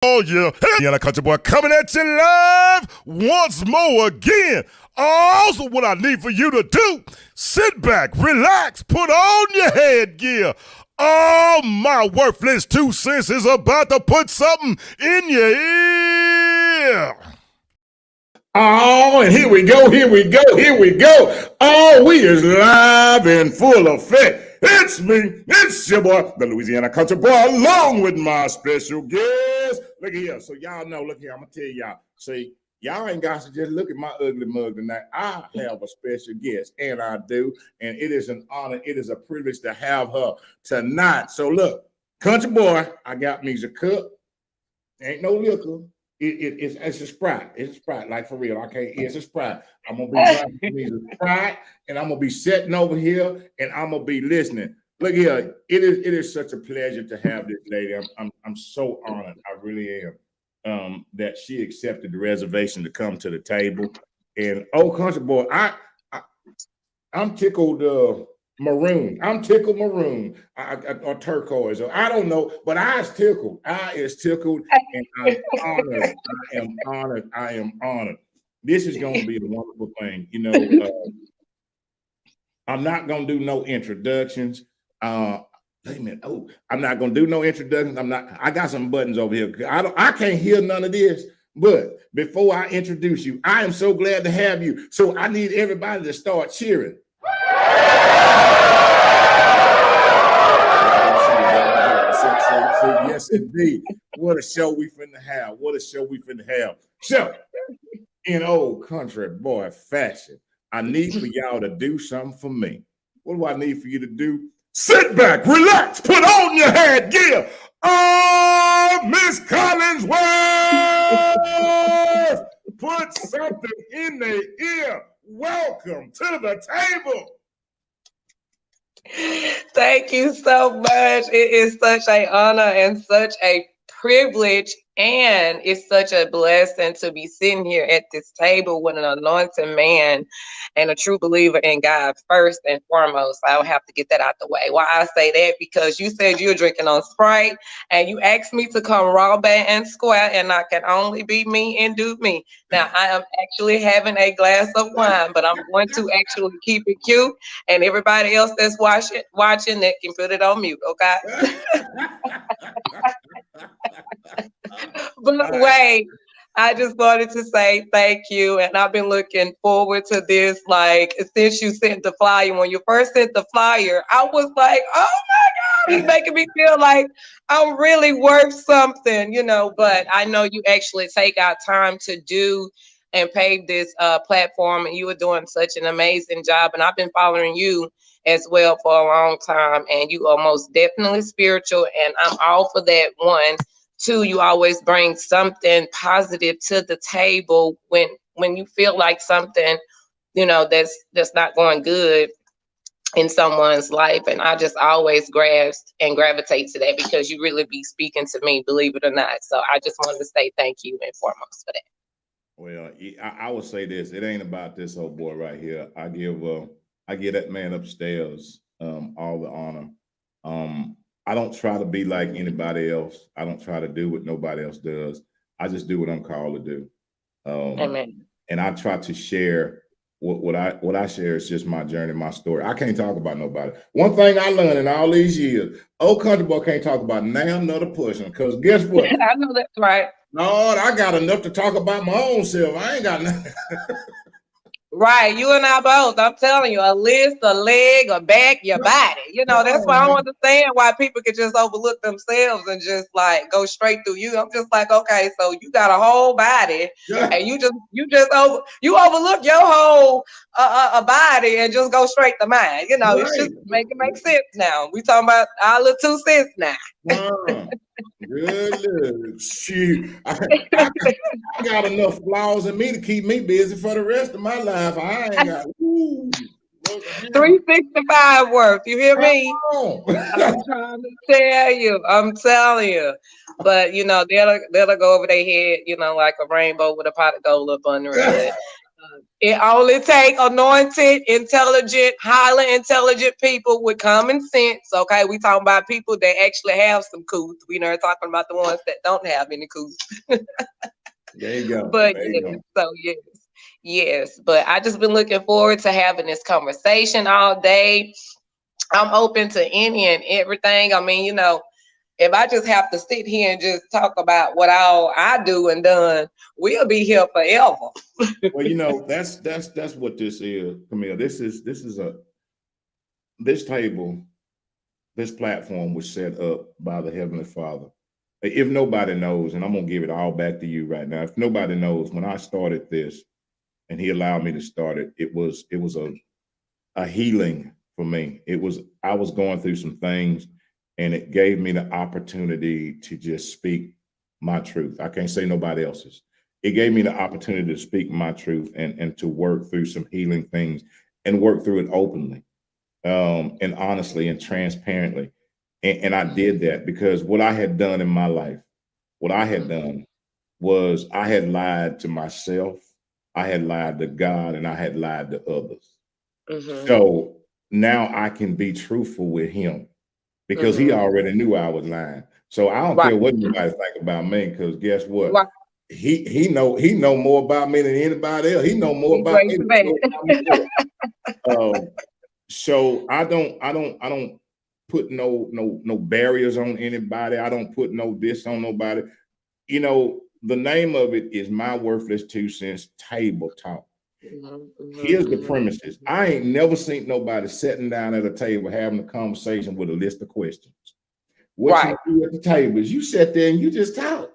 Oh yeah, hey, country boy coming at you live once more again. Also, what I need for you to do, sit back, relax, put on your headgear. Oh, my worthless 2 cents is about to put something in your ear. Oh, and here we go. Oh, we is live in full effect. It's me, it's your boy, the Louisiana Country Boy, along with my special guest. Look here. So y'all know, look here, I'm gonna tell y'all. See, y'all ain't got to just look at my ugly mug tonight. I have a special guest, and I do, and it is an honor, it is a privilege to have her tonight. So look, Country Boy, I got me a cup. Ain't no liquor. It's a Sprite. It's a Sprite, like for real. I can't. It's a Sprite. I'm gonna be drinking me a Sprite, and I'm gonna be sitting over here, and I'm gonna be listening. Look here. It is such a pleasure to have this lady. I'm so honored. I really am. That she accepted the reservation to come to the table. And oh, Country Boy, I'm tickled. Maroon. I'm tickled maroon or turquoise. Or I don't know, but I is tickled. And I'm honored. I am honored. This is going to be a wonderful thing. You know, I'm not going to do no introductions. Wait a minute. Oh, I'm not going to do no introductions. I got some buttons over here. I can't hear none of this. But before I introduce you, I am so glad to have you. So I need everybody to start cheering. Yes, indeed. What a show we finna have. So, in old country boy fashion, I need for y'all to do something for me. What do I need for you to do? Sit back, relax, put on your headgear. Oh, Miss Collinsworth! Put something in their ear. Welcome to the table. Thank you so much. It is such an honor and such a privilege, and it's such a blessing to be sitting here at this table with an anointed man and a true believer in God first and foremost. I would have to get that out the way. Why I say that? Because you said you're drinking on Sprite, and you asked me to come raw, bad, and square, and I can only be me and do me. Now, I am actually having a glass of wine, but I'm going to actually keep it cute, and everybody else that's watching that can put it on mute, okay? But wait, I just wanted to say thank you, and I've been looking forward to this. Like, since you sent the flyer, when you first sent the flyer, I was like, oh my God, he's making me feel like I'm really worth something, you know. But I know you actually take out time to do and pave this platform, and you are doing such an amazing job. And I've been following you as well for a long time, and you are most definitely spiritual, and I'm all for that. One. Two, you always bring something positive to the table when you feel like something, you know, that's not going good in someone's life. And I just always grasp and gravitate to that because you really be speaking to me, believe it or not. So I just wanted to say thank you and foremost for that. Well, I would say this: it ain't about this old boy right here. I give that man upstairs all the honor. I don't try to be like anybody else. I don't try to do what nobody else does. I just do what I'm called to do. Amen. And I try to share what I share is just my journey, my story. I can't talk about nobody. One thing I learned in all these years, old country boy can't talk about now another person. Because guess what? I know that's right. Lord, I got enough to talk about my own self. I ain't got nothing. Right, you and I both. I'm telling you, a list, a leg, a back, your body. You know, that's why I don't understand why people could just overlook themselves and just like go straight through you. I'm just like, okay, so you got a whole body, and you overlook your whole body and just go straight to mine. You know, it's just make sense now. We talking about our little 2 cents now. Good. Shoot. I got enough flaws in me to keep me busy for the rest of my life. I ain't got 365 worth. You hear me? I'm trying to tell you. I'm telling you. But you know, they'll go over their head, you know, like a rainbow with a pot of gold up under it. It only take anointed, intelligent, highly intelligent people with common sense. Okay, we talking about people that actually have some couth. We not talking about the ones that don't have any couth. There you go. But There you yes, go. so yes, yes. But I just been looking forward to having this conversation all day. I'm open to any and everything. I mean, if I just have to sit here and just talk about what all I do and done, we'll be here forever. Well, that's what this is, Camille. This table, this platform was set up by the Heavenly Father. If nobody knows, and I'm gonna give it all back to you right now. If nobody knows, when I started this, and He allowed me to start it, it was a healing for me. I was going through some things, and it gave me the opportunity to just speak my truth. I can't say nobody else's. It gave me the opportunity to speak my truth and to work through some healing things and work through it openly, and honestly and transparently. And I did that because what I had done in my life, what I had done was I had lied to myself, I had lied to God, and I had lied to others. Mm-hmm. So now I can be truthful with Him because He Mm-hmm. already knew I was lying. So I don't Right. care what anybody think about me, because guess what? Right. He know more about me than anybody else. He know more Be about great me to than that. I know about myself. So I don't put no barriers on anybody. I don't put no this on nobody. The name of it is My Worthless 2 Cents Table Talk. Here's the premises. I ain't never seen nobody sitting down at a table having a conversation with a list of questions. What Right. you do at the table is you sit there and you just talk.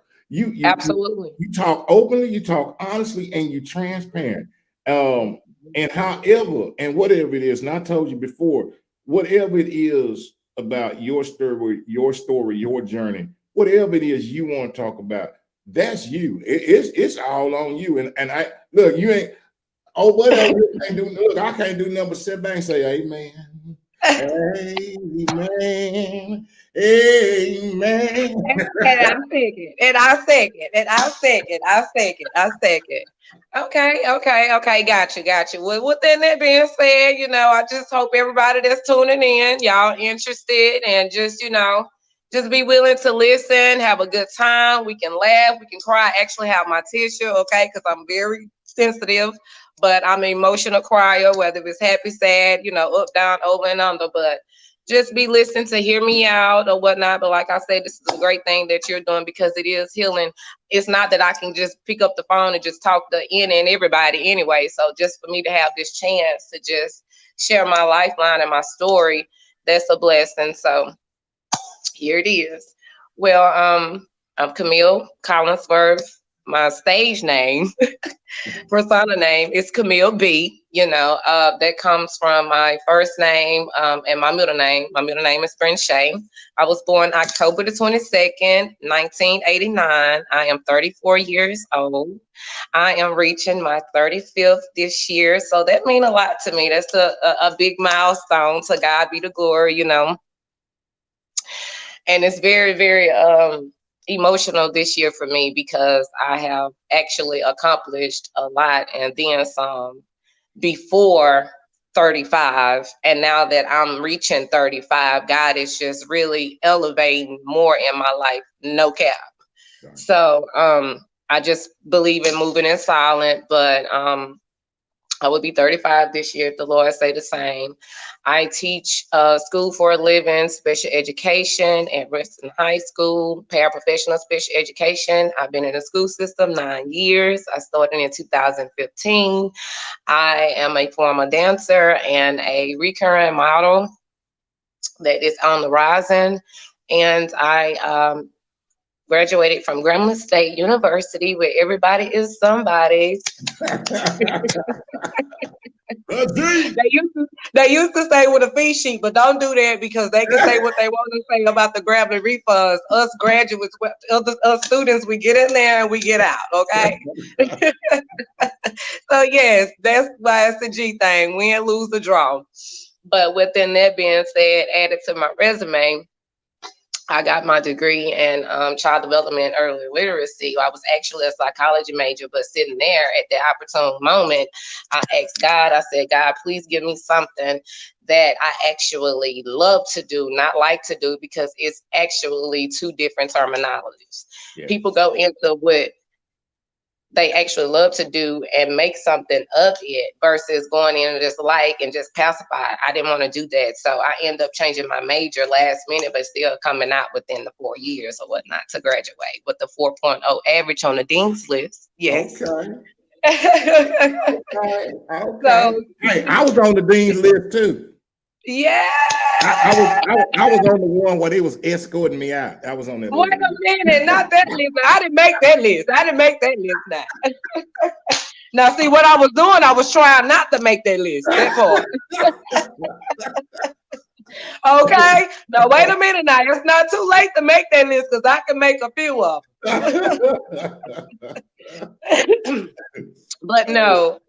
Absolutely. You talk openly, you talk honestly, and you transparent. And however and whatever it is, and I told you before, whatever it is about your story, your journey, whatever it is you want to talk about, that's you. It's all on you. And I look, you ain't. Oh, what no, you can't do. Look, I can't do nothing but sit back and say, Amen. Amen. Amen. And I second. And I second. And I second. I second. I second. Okay, okay, okay. Got you. Well, with that being said, I just hope everybody that's tuning in, y'all interested, and just be willing to listen, have a good time. We can laugh, we can cry. I actually have my tissue, okay, because I'm very sensitive, but I'm an emotional crier, whether it's happy, sad, up, down, over, and under. But just be listening to hear me out or whatnot. But like I said, this is a great thing that you're doing because it is healing. It's not that I can just pick up the phone and just talk to any and everybody anyway. So just for me to have this chance to just share my lifeline and my story, that's a blessing. So here it is. Well, I'm Camille Collinsworth. My stage name, persona name is Camille B. That comes from my first name and my middle name. My middle name is Brent Shay. I was born October the 22nd, 1989. I am 34 years old. I am reaching my 35th this year. So that means a lot to me. That's a big milestone. To God be the glory, And it's very, very emotional this year for me because I have actually accomplished a lot and then some before 35. And now that I'm reaching 35, God is just really elevating more in my life, no cap. So I just believe in moving in silent, but I will be 35 this year if the Lord say the same. I teach school for a living, special education at Reston High School, paraprofessional special education. I've been in the school system 9 years. I started in 2015. I am a former dancer and a recurring model that is on the rising. And I graduated from Grambling State University, where everybody is somebody. They used to say with a fee sheet, but don't do that because they can say what they want to say about the Grambling refunds. Us graduates, us students, we get in there and we get out, okay? So yes, that's why it's a G thing, win, lose, or draw. But within that being said, added to my resume, I got my degree in child development and early literacy. I was actually a psychology major, but sitting there at the opportune moment, I asked God, I said, God, please give me something that I actually love to do, not like to do, because it's actually two different terminologies. Yes. People go into what they actually love to do and make something of it versus going in and just like and just pacify. I didn't want to do that. So I ended up changing my major last minute, but still coming out within the 4 years or whatnot to graduate with the 4.0 average on the dean's list. Yes. Okay. Okay. So Hey, I was on the dean's list too. yeah. I was on the one where they was escorting me out. I was on that. Wait a minute, not that list. I didn't make that list. I didn't make that list now. Now, see what I was doing, I was trying not to make that list. That part. Okay. Now wait a minute now. It's not too late to make that list because I can make a few of them. But no.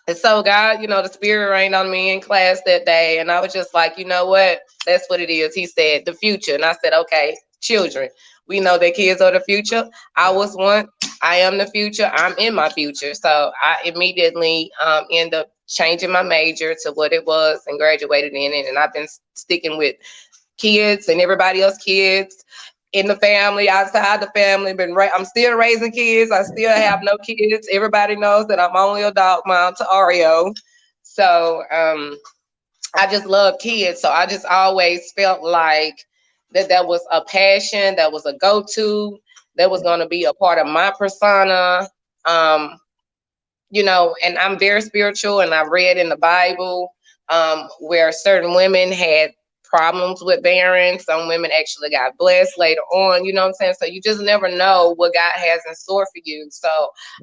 And so God, the spirit rained on me in class that day. And I was just like, you know what? That's what it is. He said the future. And I said, okay, children. We know that kids are the future. I was one. I am the future. I'm in my future. So I immediately end up changing my major to what it was and graduated in it. And I've been sticking with kids and everybody else's kids in the family, outside the family. I'm still raising kids. I still have no kids. Everybody knows that I'm only a dog mom to Oreo. So I just love kids. So I just always felt like that was a passion, that was a go-to, that was going to be a part of my persona. And I'm very spiritual, and I read in the Bible where certain women had problems with bearing. Some women actually got blessed later on, you know what I'm saying? So you just never know what God has in store for you. So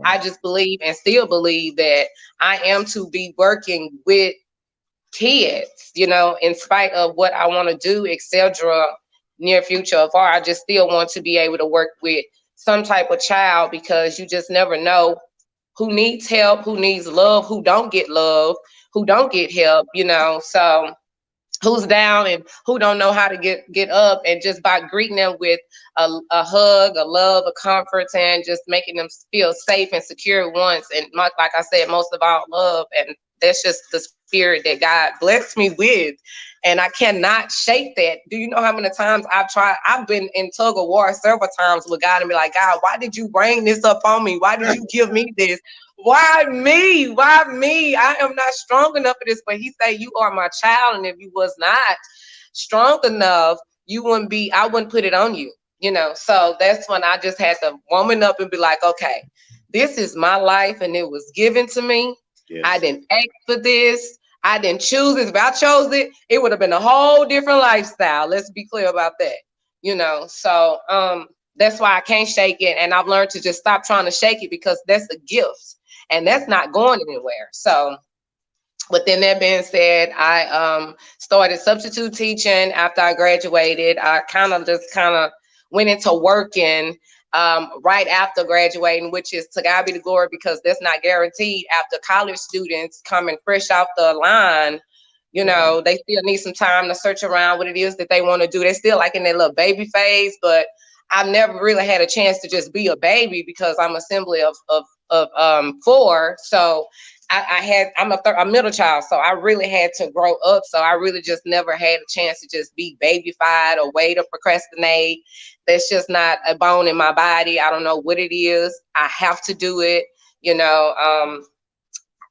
I just believe and still believe that I am to be working with kids, in spite of what I want to do, etc. Near future or far, I just still want to be able to work with some type of child, because you just never know who needs help, who needs love, who don't get love, who don't get help, so who's down and who don't know how to get up. And just by greeting them with a hug, a love, a comfort, and just making them feel safe and secure once. And like I said, most of all, love. And that's just the spirit that God blessed me with. And I cannot shake that. Do you know how many times I've been in tug of war several times with God and be like, God, why did you bring this up on me? Why did you give me this? Why me? Why me? I am not strong enough for this. But he said, you are my child. And if you was not strong enough, I wouldn't put it on you, So that's when I just had to woman up and be like, okay, this is my life and it was given to me. Yes. I didn't ask for this. I didn't choose it. If I chose it, it would have been a whole different lifestyle. Let's be clear about that, So that's why I can't shake it. And I've learned to just stop trying to shake it, because that's a gift. And that's not going anywhere. So within that being said, I started substitute teaching after I graduated. I kind of went into working right after graduating, which is to God be the glory, because that's not guaranteed. After college students coming fresh off the line, they still need some time to search around what it is that they want to do. They're still like in their little baby phase, but I've never really had a chance to just be a baby, because I'm assembly of 4. So I'm a middle child, so I really had to grow up. So I really just never had a chance to just be babyfied or wait or procrastinate. That's just not a bone in my body. I don't know what it is. I have to do it,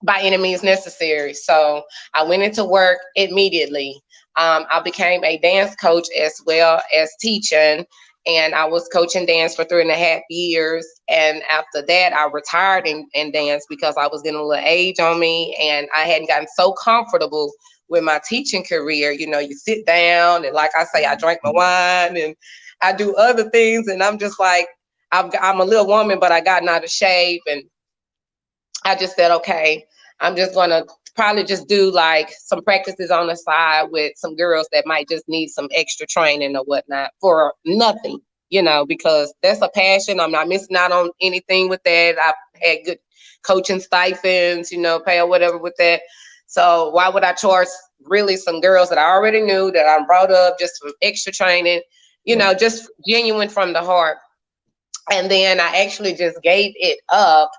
by any means necessary. So I went into work immediately. I became a dance coach as well as teaching. And I was coaching dance for 3.5 years. And after that, I retired in dance because I was getting a little age on me. And I hadn't gotten so comfortable with my teaching career. You sit down and, like I say, I drink my wine and I do other things. And I'm just like, I'm a little woman, but I gotten out of shape. And I just said, okay, I'm just going to probably just do like some practices on the side with some girls that might just need some extra training or whatnot for nothing, because that's a passion. I'm not missing out on anything with that. I've had good coaching stipends, pay or whatever with that. So why would I charge really some girls that I already knew that I brought up just for extra training, you know, just genuine from the heart. And then I actually just gave it up.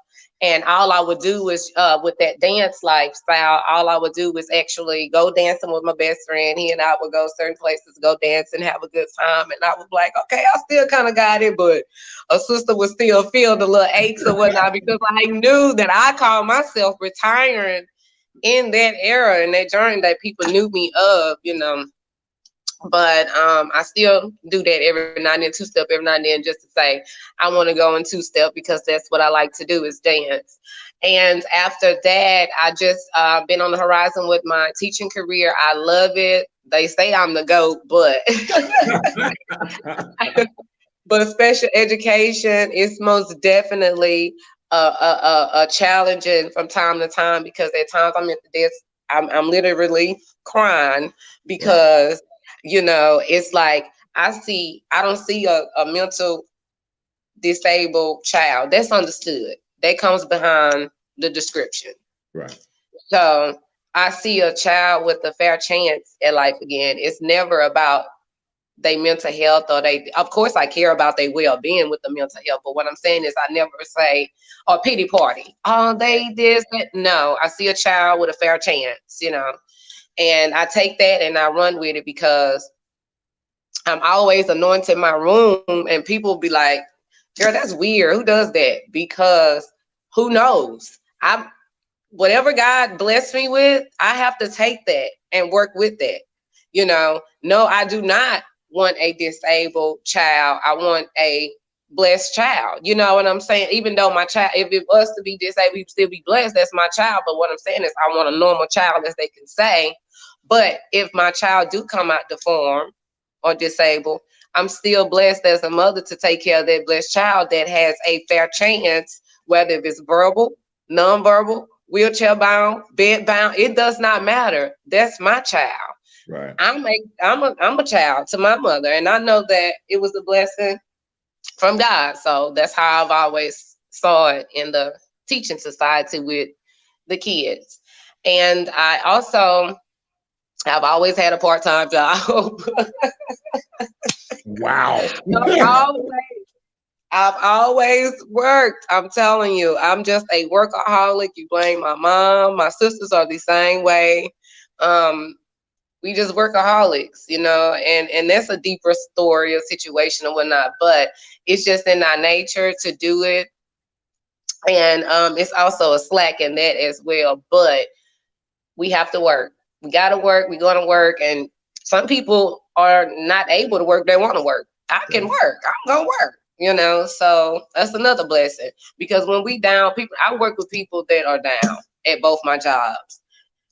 And all I would do is, with that dance lifestyle, all I would do was actually go dancing with my best friend. He and I would go certain places, go dance and have a good time. And I was like, okay, I still kind of got it, but a sister would still feel the little aches or whatnot, because I knew that I called myself retiring in that era and that journey that people knew me of, you know. But I still do that every now and then, two-step every now and then, just to say I want to go in two-step, because that's what I like to do, is dance. And after that, I just been on the horizon with my teaching career. I love it. They say I'm the GOAT, but but special education is most definitely a challenging from time to time, because at times I'm at the desk, I'm literally crying, because you know, it's like I don't see a mental disabled child. That's understood. That comes behind the description. Right. So I see a child with a fair chance at life again. It's never about their mental health, or of course I care about their well-being with the mental health, but what I'm saying is I never say, or pity party, oh, they this, that. No, I see a child with a fair chance, you know, and I take that and I run with it, because I'm always anointing my room, and people be like, girl, that's weird. Who does that? Because who knows? Whatever God blessed me with, I have to take that and work with that. You know, no, I do not want a disabled child. I want a blessed child. You know what I'm saying? Even though my child, if it was to be disabled, he'd still be blessed. That's my child. But what I'm saying is I want a normal child, as they can say. But if my child do come out deformed or disabled, I'm still blessed as a mother to take care of that blessed child that has a fair chance, whether if it's verbal, nonverbal, wheelchair bound, bed bound, it does not matter. That's my child. Right. I'm a child to my mother, and I know that it was a blessing from God. So that's how I've always saw it in the teaching society with the kids. And I've always had a part-time job. Wow. I've always worked. I'm telling you, I'm just a workaholic. You blame my mom. My sisters are the same way. We just workaholics, you know, and that's a deeper story or situation or whatnot, but it's just in our nature to do it. And it's also a slack in that as well, but we have to work. We got to work. We're going to work. And some people are not able to work. They want to work. I can work. I'm going to work, you know, so that's another blessing, because when we down, I work with people that are down at both my jobs,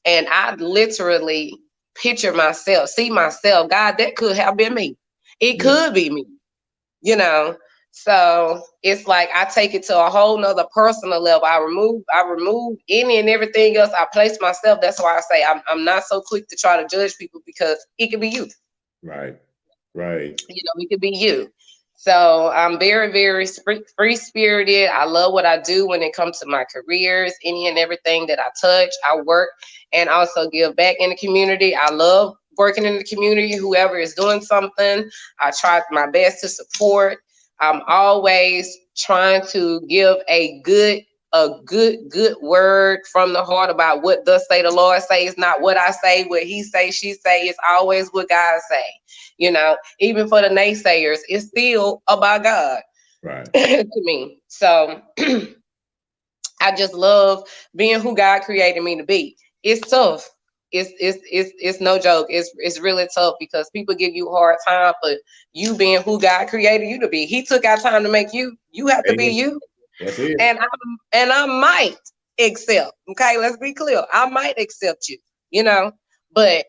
and I literally picture myself, see myself, God, that could have been me. It could be me, you know. So it's like I take it to a whole nother personal level. I remove any and everything else. I place myself. That's why I say I'm not so quick to try to judge people, because it could be you. Right. You know, it could be you. So I'm very, very free-spirited. I love what I do when it comes to my careers. Any and everything that I touch, I work and also give back in the community. I love working in the community. Whoever is doing something, I try my best to support. I'm always trying to give a good word from the heart about what thus say the Lord say. It's not what I say, what he say, she say. It's always what God say. You know, even for the naysayers, it's still about God. Right. To me. So I just love being who God created me to be. It's tough. It's no joke. It's really tough, because people give you a hard time for you being who God created you to be. He took our time to make you. You have to be you. That's it. And I might accept. Okay, let's be clear. I might accept you, you know, but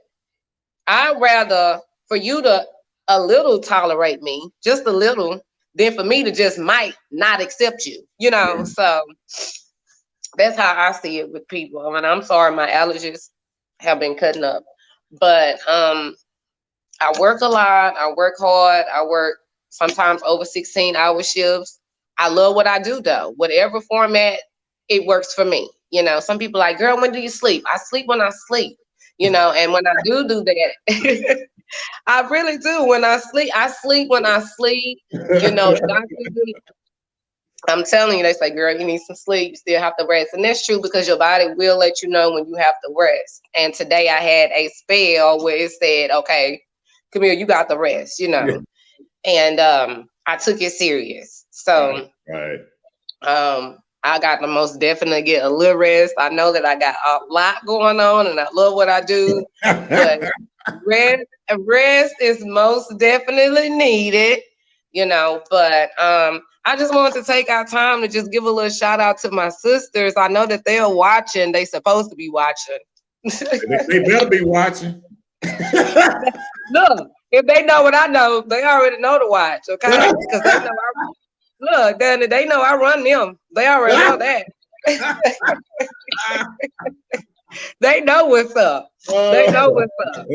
I'd rather for you to a little tolerate me, just a little, than for me to just might not accept you, you know. So that's how I see it with people. I mean, I'm sorry, my allergies have been cutting up, but I work a lot. I work hard. I work sometimes over 16-hour shifts. I love what I do, though. Whatever format, it works for me. You know, some people like, girl, when do you sleep? I sleep when I sleep. And when I do that, I really do. When I sleep when I sleep. The doctors, I'm telling you, they say, girl, you need some sleep. You still have to rest. And that's true because your body will let you know when you have to rest. And today I had a spell where it said, okay, Camille, you got to rest, Yeah. And I took it serious. So Right. I got to most definitely get a little rest. I know that I got a lot going on and I love what I do. But rest is most definitely needed, but I just wanted to take our time to just give a little shout out to my sisters. I know that they're watching. They supposed to be watching. They better be watching. Look, if they know what I know, they already know to watch, okay? Because they know they know I run them. They already know that. They know what's up. They know what's up.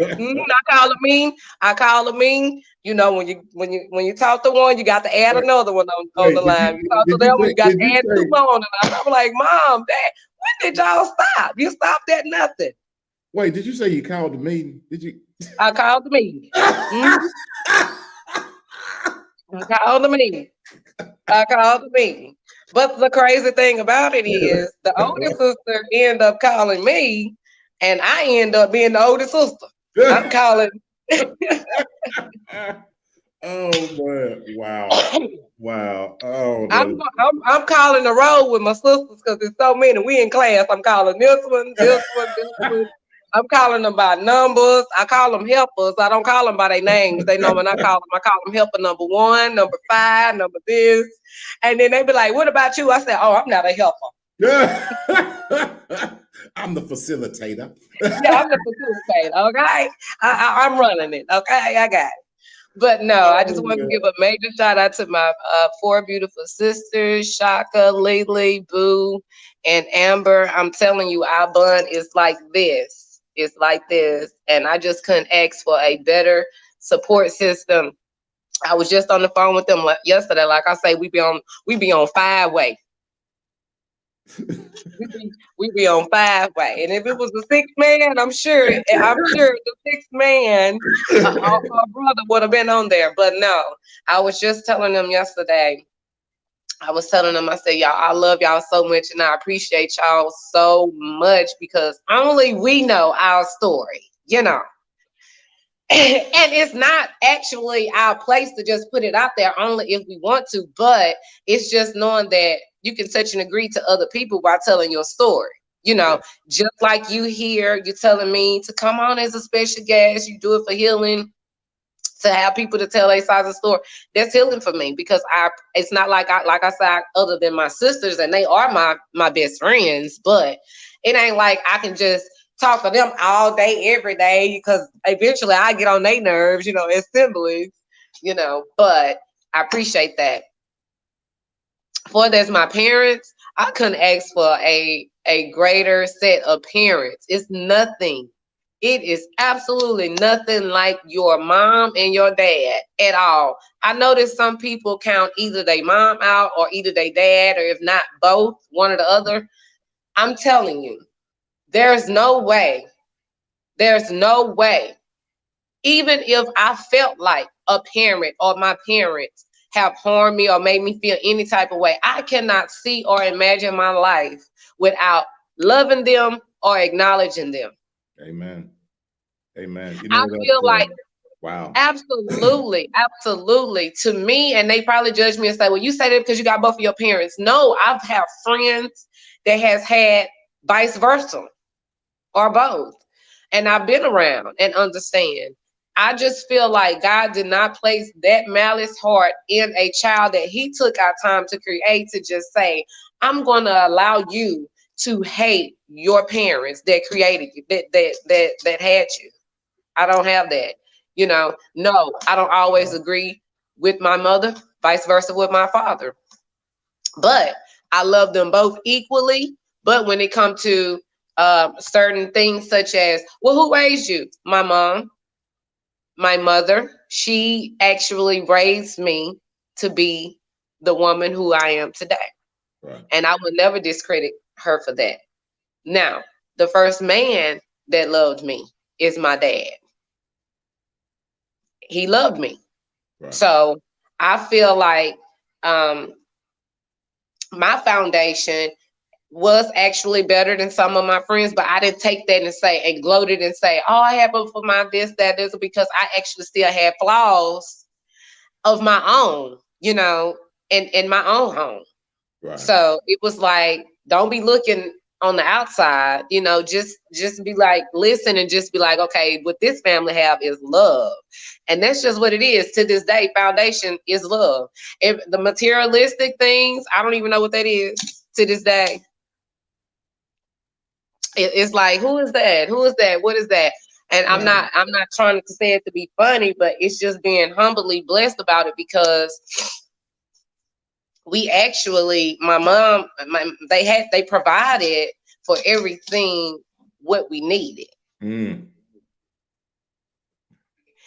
I call them mean. When you talk to one, you got to add another one on the line. You talk to them, you got to add two more on the line. I'm like, Mom, Dad, when did y'all stop? You stopped at nothing. Wait, did you say you called the meeting? Did you? I called the meeting. I called the meeting. But the crazy thing about it is the older sister ended up calling me, and I end up being the older sister. I'm calling. Oh man! Wow! Oh, I'm calling the roll with my sisters because there's so many. We in class. I'm calling this one. I'm calling them by numbers. I call them helpers. I don't call them by their names. They know when I call them helper number 1, number 5, number this. And then they be like, what about you? I said, oh, I'm not a helper. I'm the facilitator. Yeah, I'm the facilitator, okay? I'm running it, okay? I got it. But no, I just want to give a major shout out to my 4 beautiful sisters, Shaka, Lily, Boo, and Amber. I'm telling you, our bond is like this. It's like this. And I just couldn't ask for a better support system. I was just on the phone with them yesterday. Like I say, we be on 5-way. we be on 5-way. And if it was a 6th man, I'm sure the 6th man, our brother would have been on there. But no, I was just telling them yesterday. I said, y'all, I love y'all so much and I appreciate y'all so much because only we know our story, And it's not actually our place to just put it out there only if we want to, but it's just knowing that you can touch and agree to other people by telling your story. Just like you here, you're telling me to come on as a special guest, you do it for healing. To have people to tell their side of the story, that's healing for me because it's not like I said, other than my sisters, and they are my best friends, but it ain't like I can just talk to them all day, every day, because eventually I get on their nerves, as siblings, but I appreciate that. For there's my parents, I couldn't ask for a greater set of parents. It's nothing. It is absolutely nothing like your mom and your dad at all. I noticed some people count either their mom out or either their dad, or if not both, one or the other. I'm telling you, there's no way. Even if I felt like a parent or my parents have harmed me or made me feel any type of way, I cannot see or imagine my life without loving them or acknowledging them. Amen. I feel like, wow. Absolutely. To me, and they probably judge me and say, well, you say that because you got both of your parents. No, I've had friends that has had vice versa or both. And I've been around and understand. I just feel like God did not place that malice heart in a child that he took our time to create to just say, I'm going to allow you to hate your parents that created you, that had you. I don't have that. No, I don't always agree with my mother, vice versa with my father. But I love them both equally. But when it comes to certain things such as, well, who raised you? My mom, my mother. She actually raised me to be the woman who I am today. Right. And I would never discredit her for that. Now, the first man that loved me is my dad. He loved me. Right. So I feel like my foundation was actually better than some of my friends, but I didn't take that and say and gloated and say, oh, I have it for my this, that, this, because I actually still had flaws of my own, you know, in my own home. Right. So it was like, don't be looking on the outside, you know, just be like, listen and just be like, okay, what this family have is love. And that's just what it is to this day. Foundation is love. If the materialistic things, I don't even know what that is to this day. It's like, who is that? Who is that? What is that? And I'm not trying to say it to be funny, but it's just being humbly blessed about it, because we actually, my mom, they provided for everything what we needed. Mm.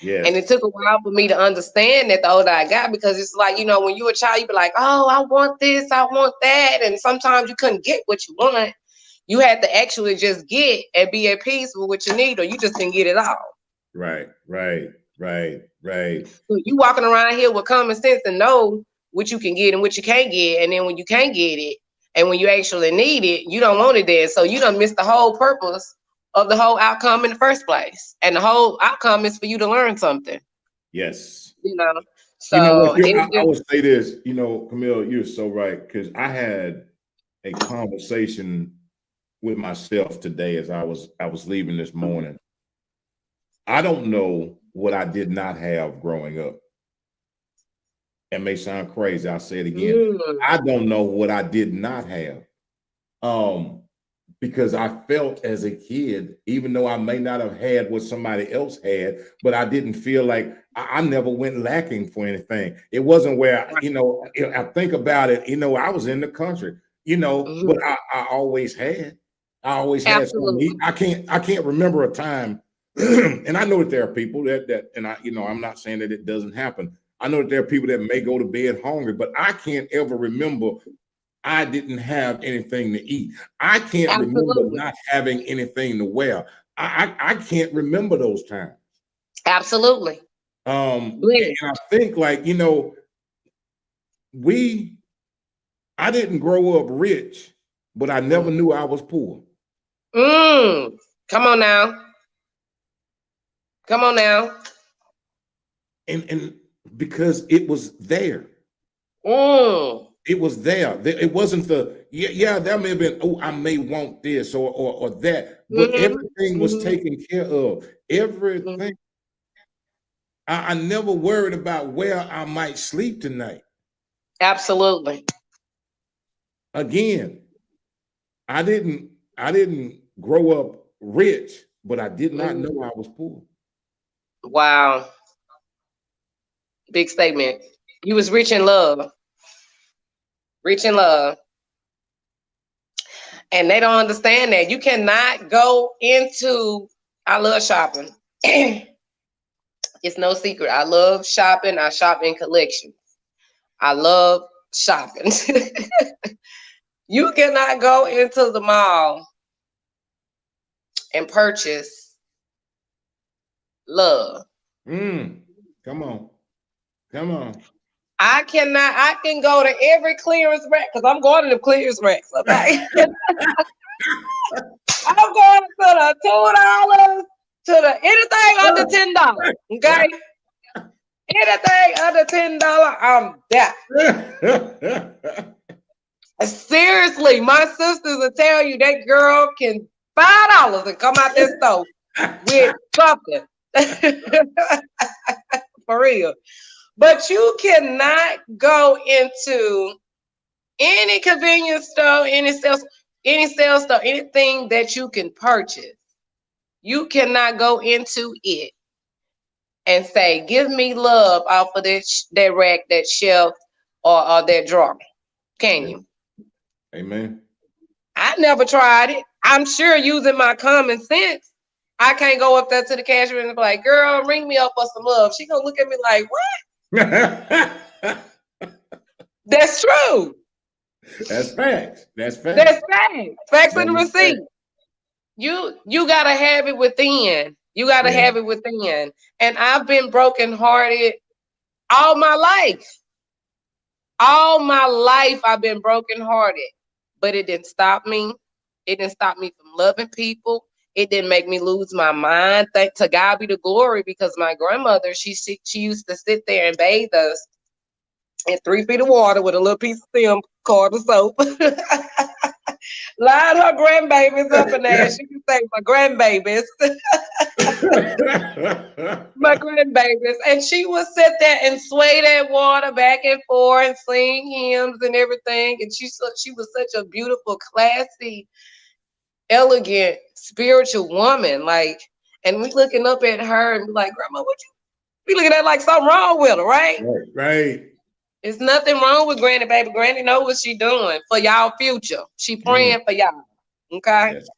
Yes. And it took a while for me to understand that the older I got, because it's like, you know, when you're a child, you be like, oh, I want this, I want that. And sometimes you couldn't get what you want. You had to actually just get and be at peace with what you need, or you just didn't get it all. Right. So you walking around here with common sense and know what you can get and what you can't get. And then when you can't get it, and when you actually need it, you don't want it there. So you done missed the whole purpose of the whole outcome in the first place. And the whole outcome is for you to learn something. Yes. You know, so I would say this, you know, Camille, you're so right, because I had a conversation with myself today as I was leaving this morning. I don't know what I did not have growing up. It may sound crazy. I'll say it again. I don't know what I did not have. Because I felt as a kid, even though I may not have had what somebody else had, but I didn't feel like I never went lacking for anything. It wasn't where, you know, I think about it, you know, I was in the country, you know, but I always had. I always had something. I can't remember a time, and I know that there are people that and I, you know, I'm not saying that it doesn't happen. I know that there are people that may go to bed hungry, but I can't ever remember I didn't have anything to eat. I can't remember not having anything to wear. I can't remember those times. Absolutely. And I think, like, you know, I didn't grow up rich, but I never knew I was poor. Come on now. And because it was there. It was there. It wasn't there may have been, oh, I may want this or that, but everything was taken care of. Everything. I never worried about where I might sleep tonight. Absolutely. Again, I didn't grow up rich, but I did not know I was poor. Wow. Big statement. You was rich in love. And they don't understand that. You cannot go into, I love shopping. It's no secret. I love shopping. I shop in collections. I love shopping. You cannot go into the mall and purchase love. Come on. I can go to every clearance rack, because I'm going to the clearance racks, okay? I'm going to the $2 to the anything under $10, okay? Anything under $10, I'm there. Seriously, my sisters will tell you that girl can $5 and come out this store with something. For real. But you cannot go into any convenience store, any sales store, anything that you can purchase. You cannot go into it and say, give me love off of that rack, that shelf, or that drawer. Can you? Amen. I never tried it. I'm sure using my common sense, I can't go up there to the cashier and be like, girl, ring me up for some love. She gonna look at me like, what? That's true. That's facts. Facts in the receipt. you gotta have it within. You gotta Yeah. have it within. And I've been brokenhearted all my life. All my life I've been brokenhearted. But it didn't stop me. It didn't stop me from loving people. It didn't make me lose my mind. Thank to God be the glory, because my grandmother, she used to sit there and bathe us in 3 feet of water with a little piece of film called the soap. Line her grandbabies up in there. She can say my grandbabies. My grandbabies. And she would sit there and sway that water back and forth and sing hymns and everything. And she was such a beautiful, classy, elegant, spiritual woman. Like, and we looking up at her and be like, Grandma, what you be looking at like something wrong with her, right? Right. There's nothing wrong with Granny, baby. Granny know what she doing for y'all future. She praying for y'all. Okay. Yes.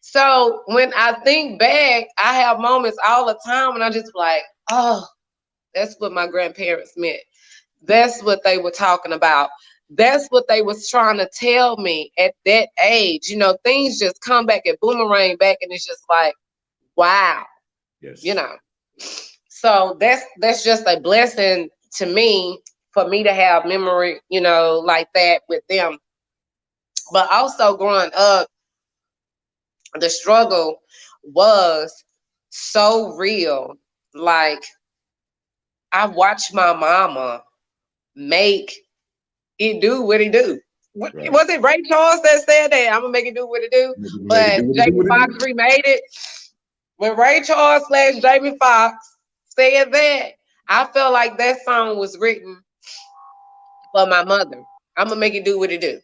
So when I think back, I have moments all the time when I just like, oh, that's what my grandparents meant. That's what they were talking about. That's what they was trying to tell me at that age. You know, things just come back and boomerang back, and it's just like, wow, Yes. you know. So that's just a blessing to me, for me to have memory, you know, like that with them. But also growing up, the struggle was so real. Like, I watched my mama make it do what it do. Right. Was it Ray Charles that said that? I'm gonna make it do what it do? But Jamie Foxx remade it. When Ray Charles / Jamie Foxx said that, I felt like that song was written for my mother. I'm gonna make it do what it do.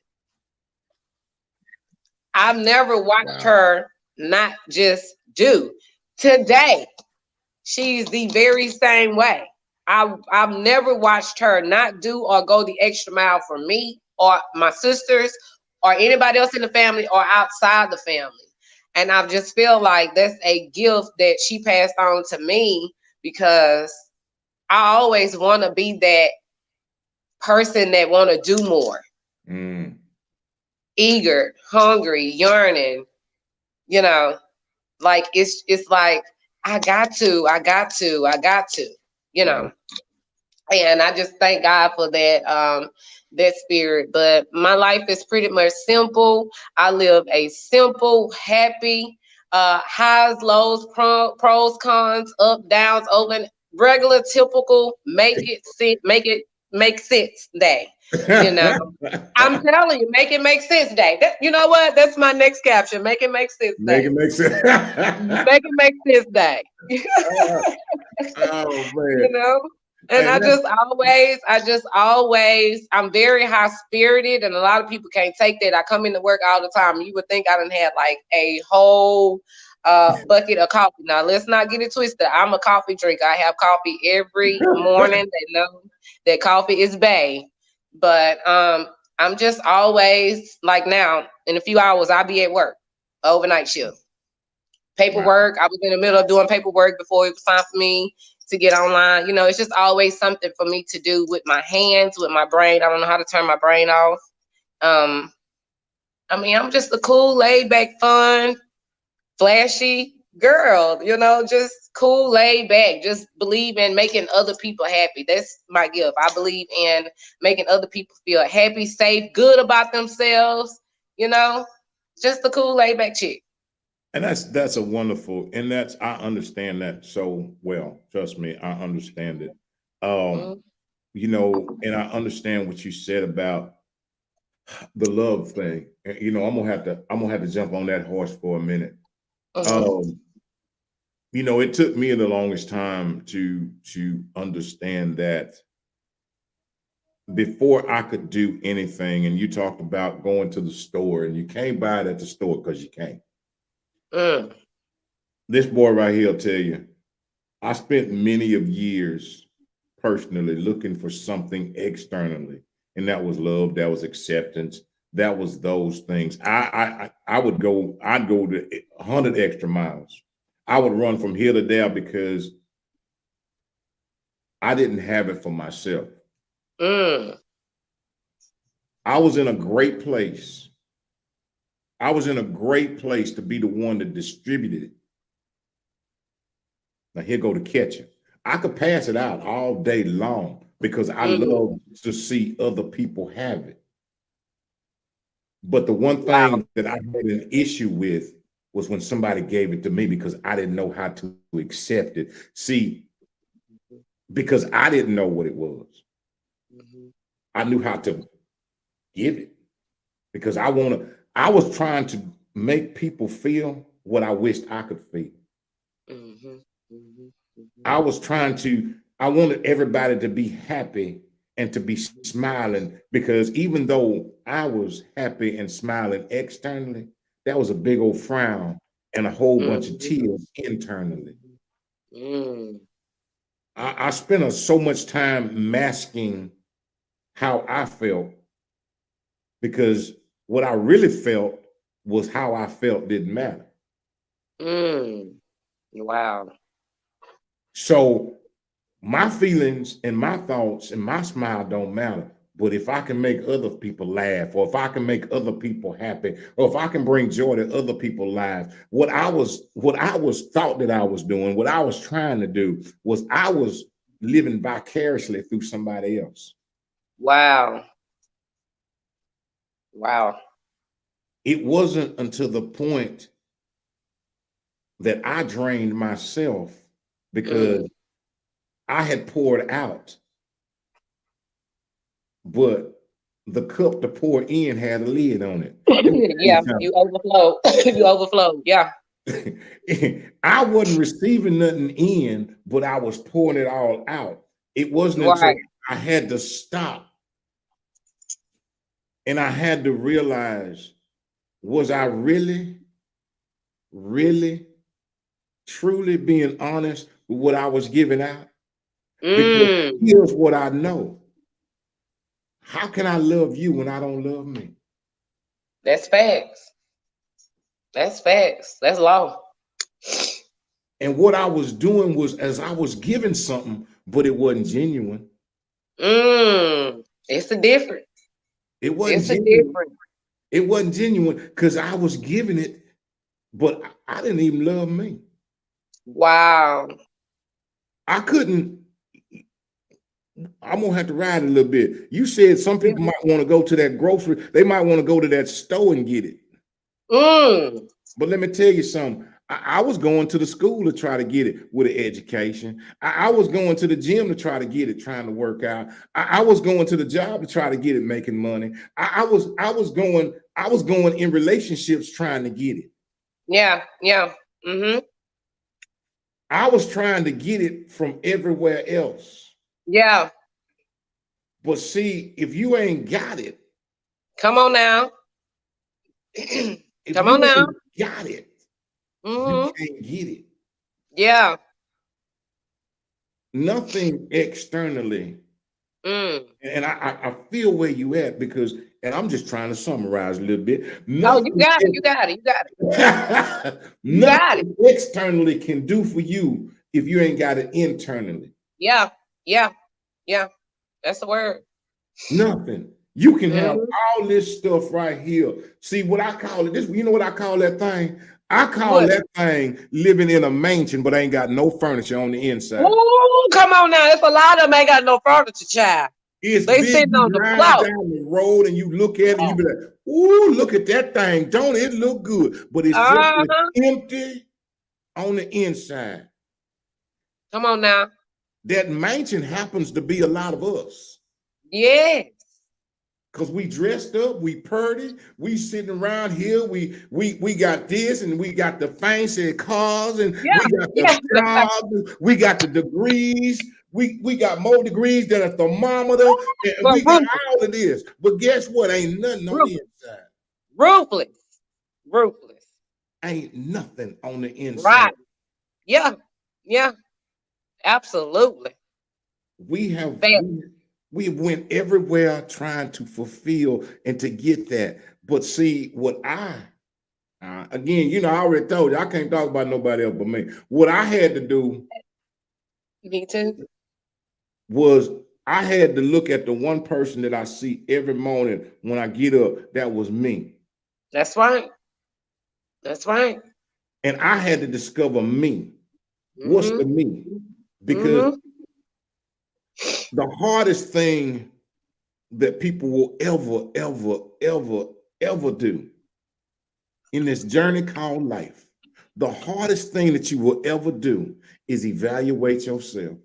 I've never watched her not just do. Today, she's the very same way. I've never watched her not do or go the extra mile for me or my sisters or anybody else in the family or outside the family. And I just feel like that's a gift that she passed on to me, because I always want to be that person that want to do more. Eager, hungry, yearning, you know, like it's like I got to, you know. And I just thank God for that that spirit. But my life is pretty much simple. I live a simple, happy, highs, lows, pros, cons, up, downs, over, regular, typical, make sense day. You know, I'm telling you, make it make sense day. You know what? That's my next caption. Make it make sense day. Make it make sense. Make it make sense day. Oh man. You know? And I just always, I'm very high spirited, and a lot of people can't take that. I come into work all the time. You would think I done had like a whole bucket of coffee. Now, let's not get it twisted. I'm a coffee drinker. I have coffee every morning. They know that coffee is bae. But I'm just always like, now, in a few hours, I'll be at work, overnight shift. Paperwork. I was in the middle of doing paperwork before it was time for me to get online. You know, it's just always something for me to do with my hands, with my brain. I don't know how to turn my brain off. I mean, I'm just a cool, laid back, fun, flashy girl, you know, just cool, laid back, just believe in making other people happy. That's my gift. I believe in making other people feel happy, safe, good about themselves, you know, just a cool, laid back chick. And that's a wonderful, and I understand that so well. Trust me, I understand it. You know, and I understand what you said about the love thing. You know, I'm gonna have to jump on that horse for a minute. You know, it took me the longest time to understand that before I could do anything. And you talked about going to the store, and you can't buy it at the store because you can't. This boy right here will tell you, I spent many of years personally looking for something externally, and that was love, that was acceptance, that was those things. I'd go to 100 extra miles. I would run from here to there because I didn't have it for myself. I was in a great place, I was in a great place to be the one that distributed it. Now here go the catcher. I could pass it out all day long because I love to see other people have it. But the one Wow. thing that I had an issue with was when somebody gave it to me because I didn't know how to accept it. See, because I didn't know what it was. I knew how to give it because I was trying to make people feel what I wished I could feel. I wanted everybody to be happy and to be smiling, because even though I was happy and smiling externally, that was a big old frown and a whole bunch of tears internally. I spent so much time masking how I felt, because what I really felt was how I felt didn't matter. Wow. So my feelings and my thoughts and my smile don't matter. But if I can make other people laugh, or if I can make other people happy, or if I can bring joy to other people's lives, what I was thought that I was doing, what I was trying to do, was I was living vicariously through somebody else. Wow. Wow. It wasn't until the point that I drained myself because I had poured out, but the cup to pour in had a lid on it. Yeah, you overflow. You overflow. Yeah. I wasn't receiving nothing in, but I was pouring it all out. It wasn't until Right. I had to stop and I had to realize, was I really, really, truly being honest with what I was giving out? Because here's what I know. How can I love you when I don't love me? That's facts. That's facts. That's law. And what I was doing was, as I was giving something, but it wasn't genuine. It's a difference. It wasn't It's a genuine. difference. It wasn't genuine because I was giving it, but I didn't even love me. Wow. I couldn't. I'm gonna have to ride a little bit. You said some people might want to go to that grocery, they might want to go to that store and get it. But let me tell you something. I was going to the school to try to get it with an education. I was going to the gym to try to get it, trying to work out. I was going to the job to try to get it, making money. I was going in relationships trying to get it. Yeah. I was trying to get it from everywhere else. Yeah. But see, if you ain't got it, come on now. if Come you on now. ain't got it, you can't get it. Yeah. Nothing externally. And I feel where you at, because, and I'm just trying to summarize a little bit. Nothing you got it. Nothing externally can do for you if you ain't got it internally. Yeah. That's the word. Nothing. You can have all this stuff right here. See what I call it? This, you know what I call that thing? I call that thing living in a mansion, but ain't got no furniture on the inside. Ooh, come on now. There's a lot of them ain't got no furniture, child. It's they big. sitting on the floor down the road and you look at it and you be like, ooh, look at that thing. Don't it look good? But it's just empty on the inside. Come on now. That mansion happens to be a lot of us. Yes. Because we dressed up, we purdy, we sitting around here, we got this, and we got the fancy cars, and we got the jobs, we got the degrees, we got more degrees than a thermometer, and we got all of this. But guess what? Ain't nothing on the inside. Ruthless. Ain't nothing on the inside. Right. Yeah. Absolutely. We went everywhere trying to fulfill and to get that. But see, what again, you know, I already told you, I can't talk about nobody else but me. What I had to do, me too, was I had to look at the one person that I see every morning when I get up. That was me. That's right. That's right. And I had to discover me. What's the me? Because the hardest thing that people will ever do in this journey called life, the hardest thing that you will ever do is evaluate yourself.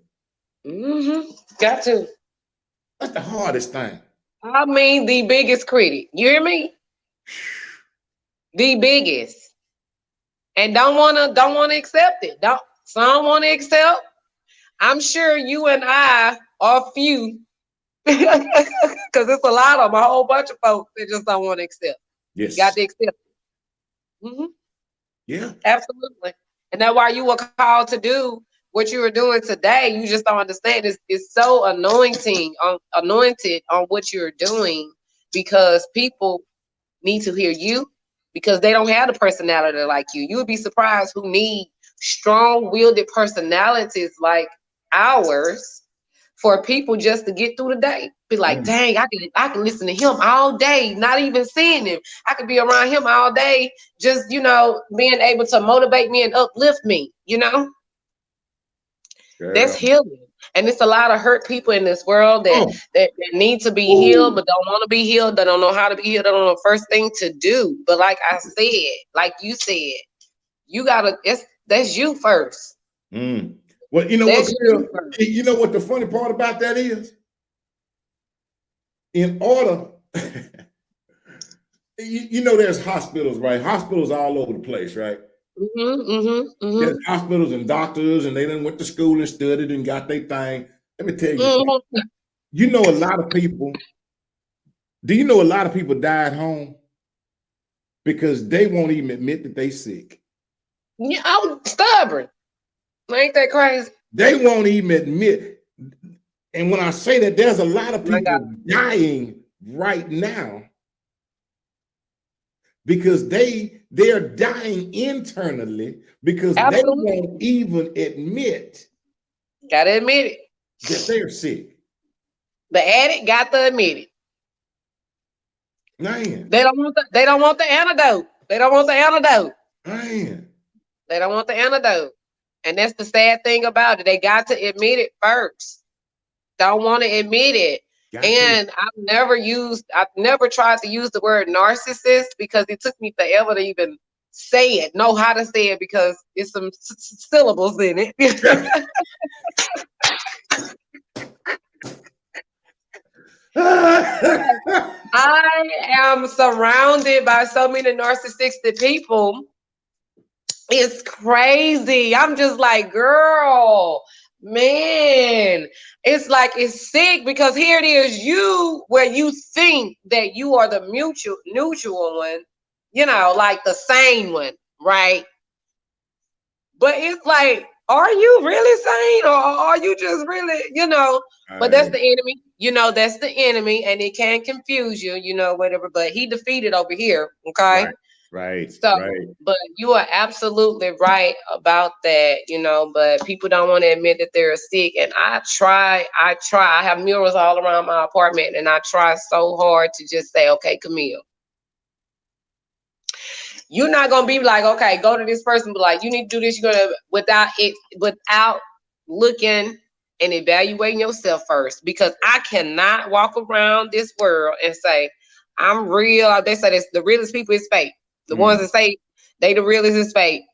Got to. That's the hardest thing. I mean, the biggest critic. You hear me? The biggest. And don't wanna accept it. Some want to accept. I'm sure you and I are few. Because it's a lot of them, a whole bunch of folks that just don't want to accept. Yes. You got to accept it. Yeah. Absolutely. And that's why you were called to do what you were doing today. You just don't understand. It's so anointed on what you're doing, because people need to hear you, because they don't have the personality like you. You would be surprised who need strong-willed personalities like ours for people just to get through the day. Be like, dang, I can listen to him all day, not even seeing him. I could be around him all day, just, being able to motivate me and uplift me, That's healing. And it's a lot of hurt people in this world that need to be healed, but don't want to be healed. They don't know how to be healed. They don't know the first thing to do. But like I said, like you said, that's you first. Well, you know what the funny part about that is? In order, there's hospitals, right? Hospitals all over the place, right? There's hospitals and doctors, and they done went to school and studied and got their thing. Let me tell you something. You know, a lot of people. Do you know a lot of people die at home because they won't even admit that they sick? Yeah, I'm stubborn. Ain't that crazy? They won't even admit. And when I say that, there's a lot of people dying right now because they're dying internally because they won't even admit. Gotta admit it. That they're sick. The addict got to admit it. Man. They don't want the antidote. They don't want the antidote. Man. They don't want the antidote. And that's the sad thing about it. They got to admit it first. Don't want to admit it. And I've never tried to use the word narcissist because it took me forever to even know how to say it, because it's some syllables in it. I am surrounded by so many narcissistic people. It's crazy. I'm just like, girl, man, it's like, it's sick, because here it is, where you think that you are the neutral one, like the sane one, right? But it's like, are you really sane, or are you just really, but that's the enemy, that's the enemy, and it can confuse you, whatever, but he defeated over here, okay? Right. So, but you are absolutely right about that, but people don't want to admit that they're sick. And I try. I have mirrors all around my apartment, and I try so hard to just say, okay, Camille, you're not going to be like, okay, go to this person, but like, you need to do this. You're going to, without looking and evaluating yourself first, because I cannot walk around this world and say, I'm real. They say this, the realest people is fake. The ones that say they the realest is fake.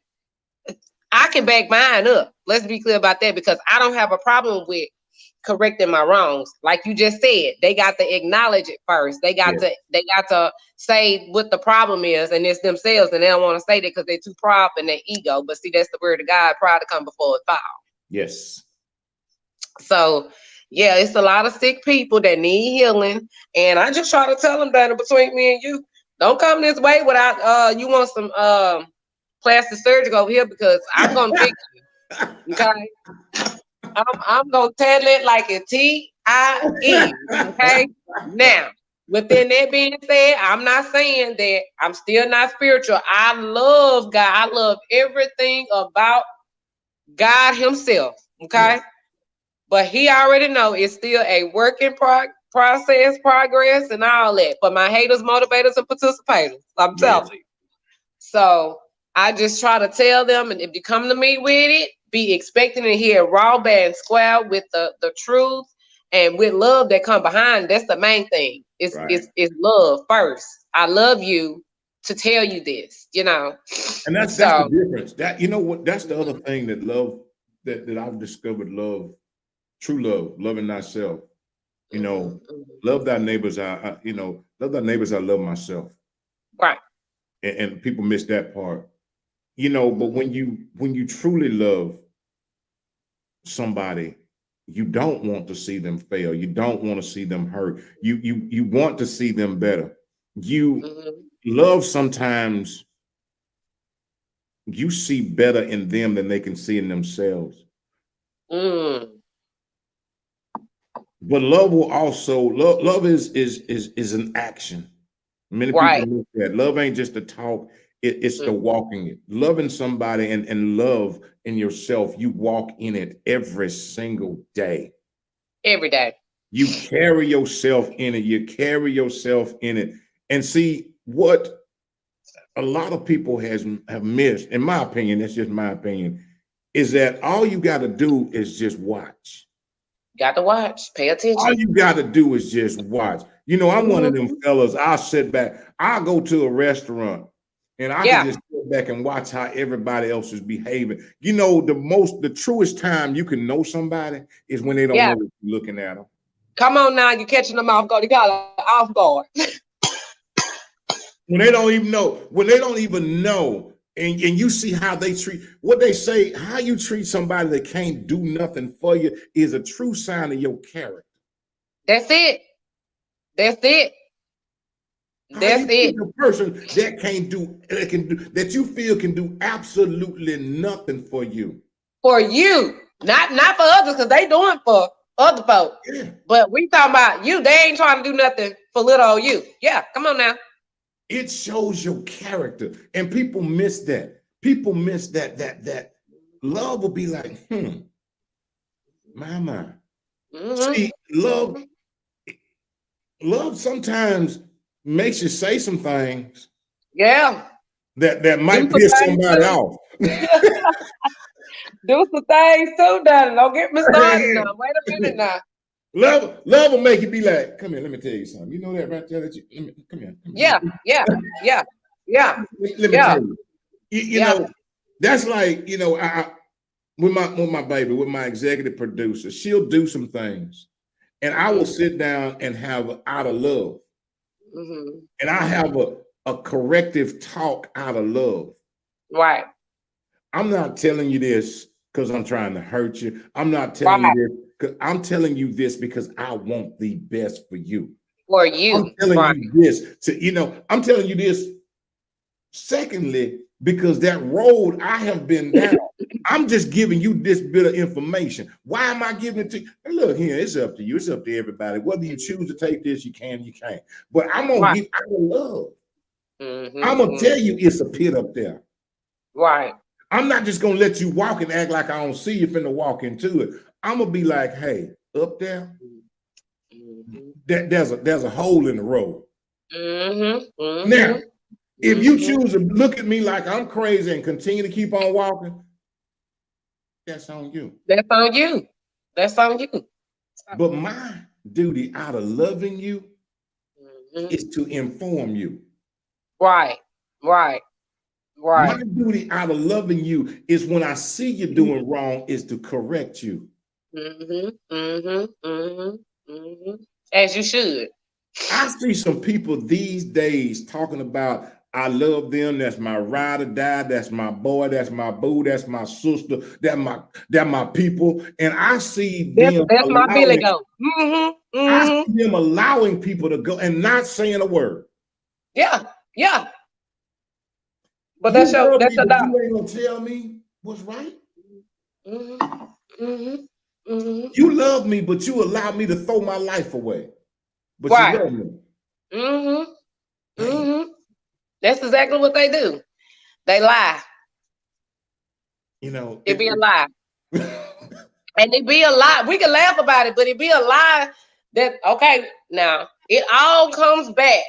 I can back mine up. Let's be clear about that, because I don't have a problem with correcting my wrongs. Like you just said, they got to acknowledge it first. They got to say what the problem is, and it's themselves, and they don't want to say that because they're too proud and their ego. But see, that's the word of God, pride to come before a fall. Yes. So yeah, it's a lot of sick people that need healing, and I just try to tell them that between me and you. Don't come this way without you want some plastic surgery over here, because I'm gonna fix you. Okay, I'm gonna tell it like a T-I-E. Okay. Now, within that being said, I'm not saying that I'm still not spiritual. I love God. I love everything about God Himself. Okay, but He already know it's still a work in progress, and all that for my haters, motivators, and participators. I'm telling you. So I just try to tell them, and if you come to me with it, be expecting to hear raw, bad, and square with the truth and with love that come behind. That's the main thing. It's love first. I love you to tell you this, you know. And that's the difference. That, you know what, that's the other thing that love that I've discovered. Love, true love, loving thyself. You know, love thy neighbors. You know, love thy neighbors. I love myself. Right. And people miss that part. You know, but when you truly love somebody, you don't want to see them fail. You don't want to see them hurt. You want to see them better. You love, sometimes you see better in them than they can see in themselves. But love will also love is an action. Many people miss that. Love ain't just a talk. It's the walking it. Loving somebody and love in yourself. You walk in it every single day. Every day. You carry yourself in it. You carry yourself in it. And see, what a lot of people have missed, in my opinion, that's just my opinion, is that all you got to do is just watch. Got to watch. Pay attention. All you got to do is just watch. You know, I'm one of them fellas. I'll sit back. I'll go to a restaurant and I can just sit back and watch how everybody else is behaving. You know, the truest time you can know somebody is when they don't know what you're looking at them. Come on now, you're catching them off guard. You got off guard. When they don't even know, and you see how they treat, what they say, how you treat somebody that can't do nothing for you is a true sign of your character. That's it. That's it. That's it. The person that you feel can do absolutely nothing for you. For you, not for others, because they doing for other folks. Yeah. But we talking about you. They ain't trying to do nothing for little old you. Yeah, come on now. It shows your character, and people miss that. People miss that love will be like, my. See, love sometimes makes you say some things. Yeah. That might piss somebody off. Do some things too, darling. Don't get me started now. Wait a minute now. Love will make you be like, come here, let me tell you something. You know that right there? Come here. Yeah. Let me tell you. You know, that's like, you know, I with my baby, with my executive producer, she'll do some things, and I will sit down and have out of love, and I have a corrective talk out of love. Right. I'm not telling you this because I'm trying to hurt you. I'm not telling you this because I'm telling you this because I want the best for you. For you. I'm telling you this I'm telling you this. Secondly, because that road I have been down, I'm just giving you this bit of information. Why am I giving it to you? And look here, it's up to you. It's up to everybody. Whether you choose to take this, you can, you can't. But I'm gonna give out of love. I'm gonna tell you it's a pit up there. Right. I'm not just gonna let you walk and act like I don't see you finna walk into it. I'm gonna be like, hey, up there, there's a hole in the road. Now, if you choose to look at me like I'm crazy and continue to keep on walking, that's on you. That's on you. That's on you. But my duty out of loving you is to inform you. Right. My duty out of loving you is when I see you doing wrong is to correct you. As you should. I see some people these days talking about, I love them, that's my ride or die, that's my boy, that's my boo, that's my sister, they're my people. And I see them that's my Billy Goat. I see them allowing people to go and not saying a word. Yeah. But that's your you ain't gonna tell me what's right. You love me, but you allow me to throw my life away. But you love me. That's exactly what they do. They lie. You know, it be a lie. And it be a lie. We can laugh about it, but it be a lie that, okay, now it all comes back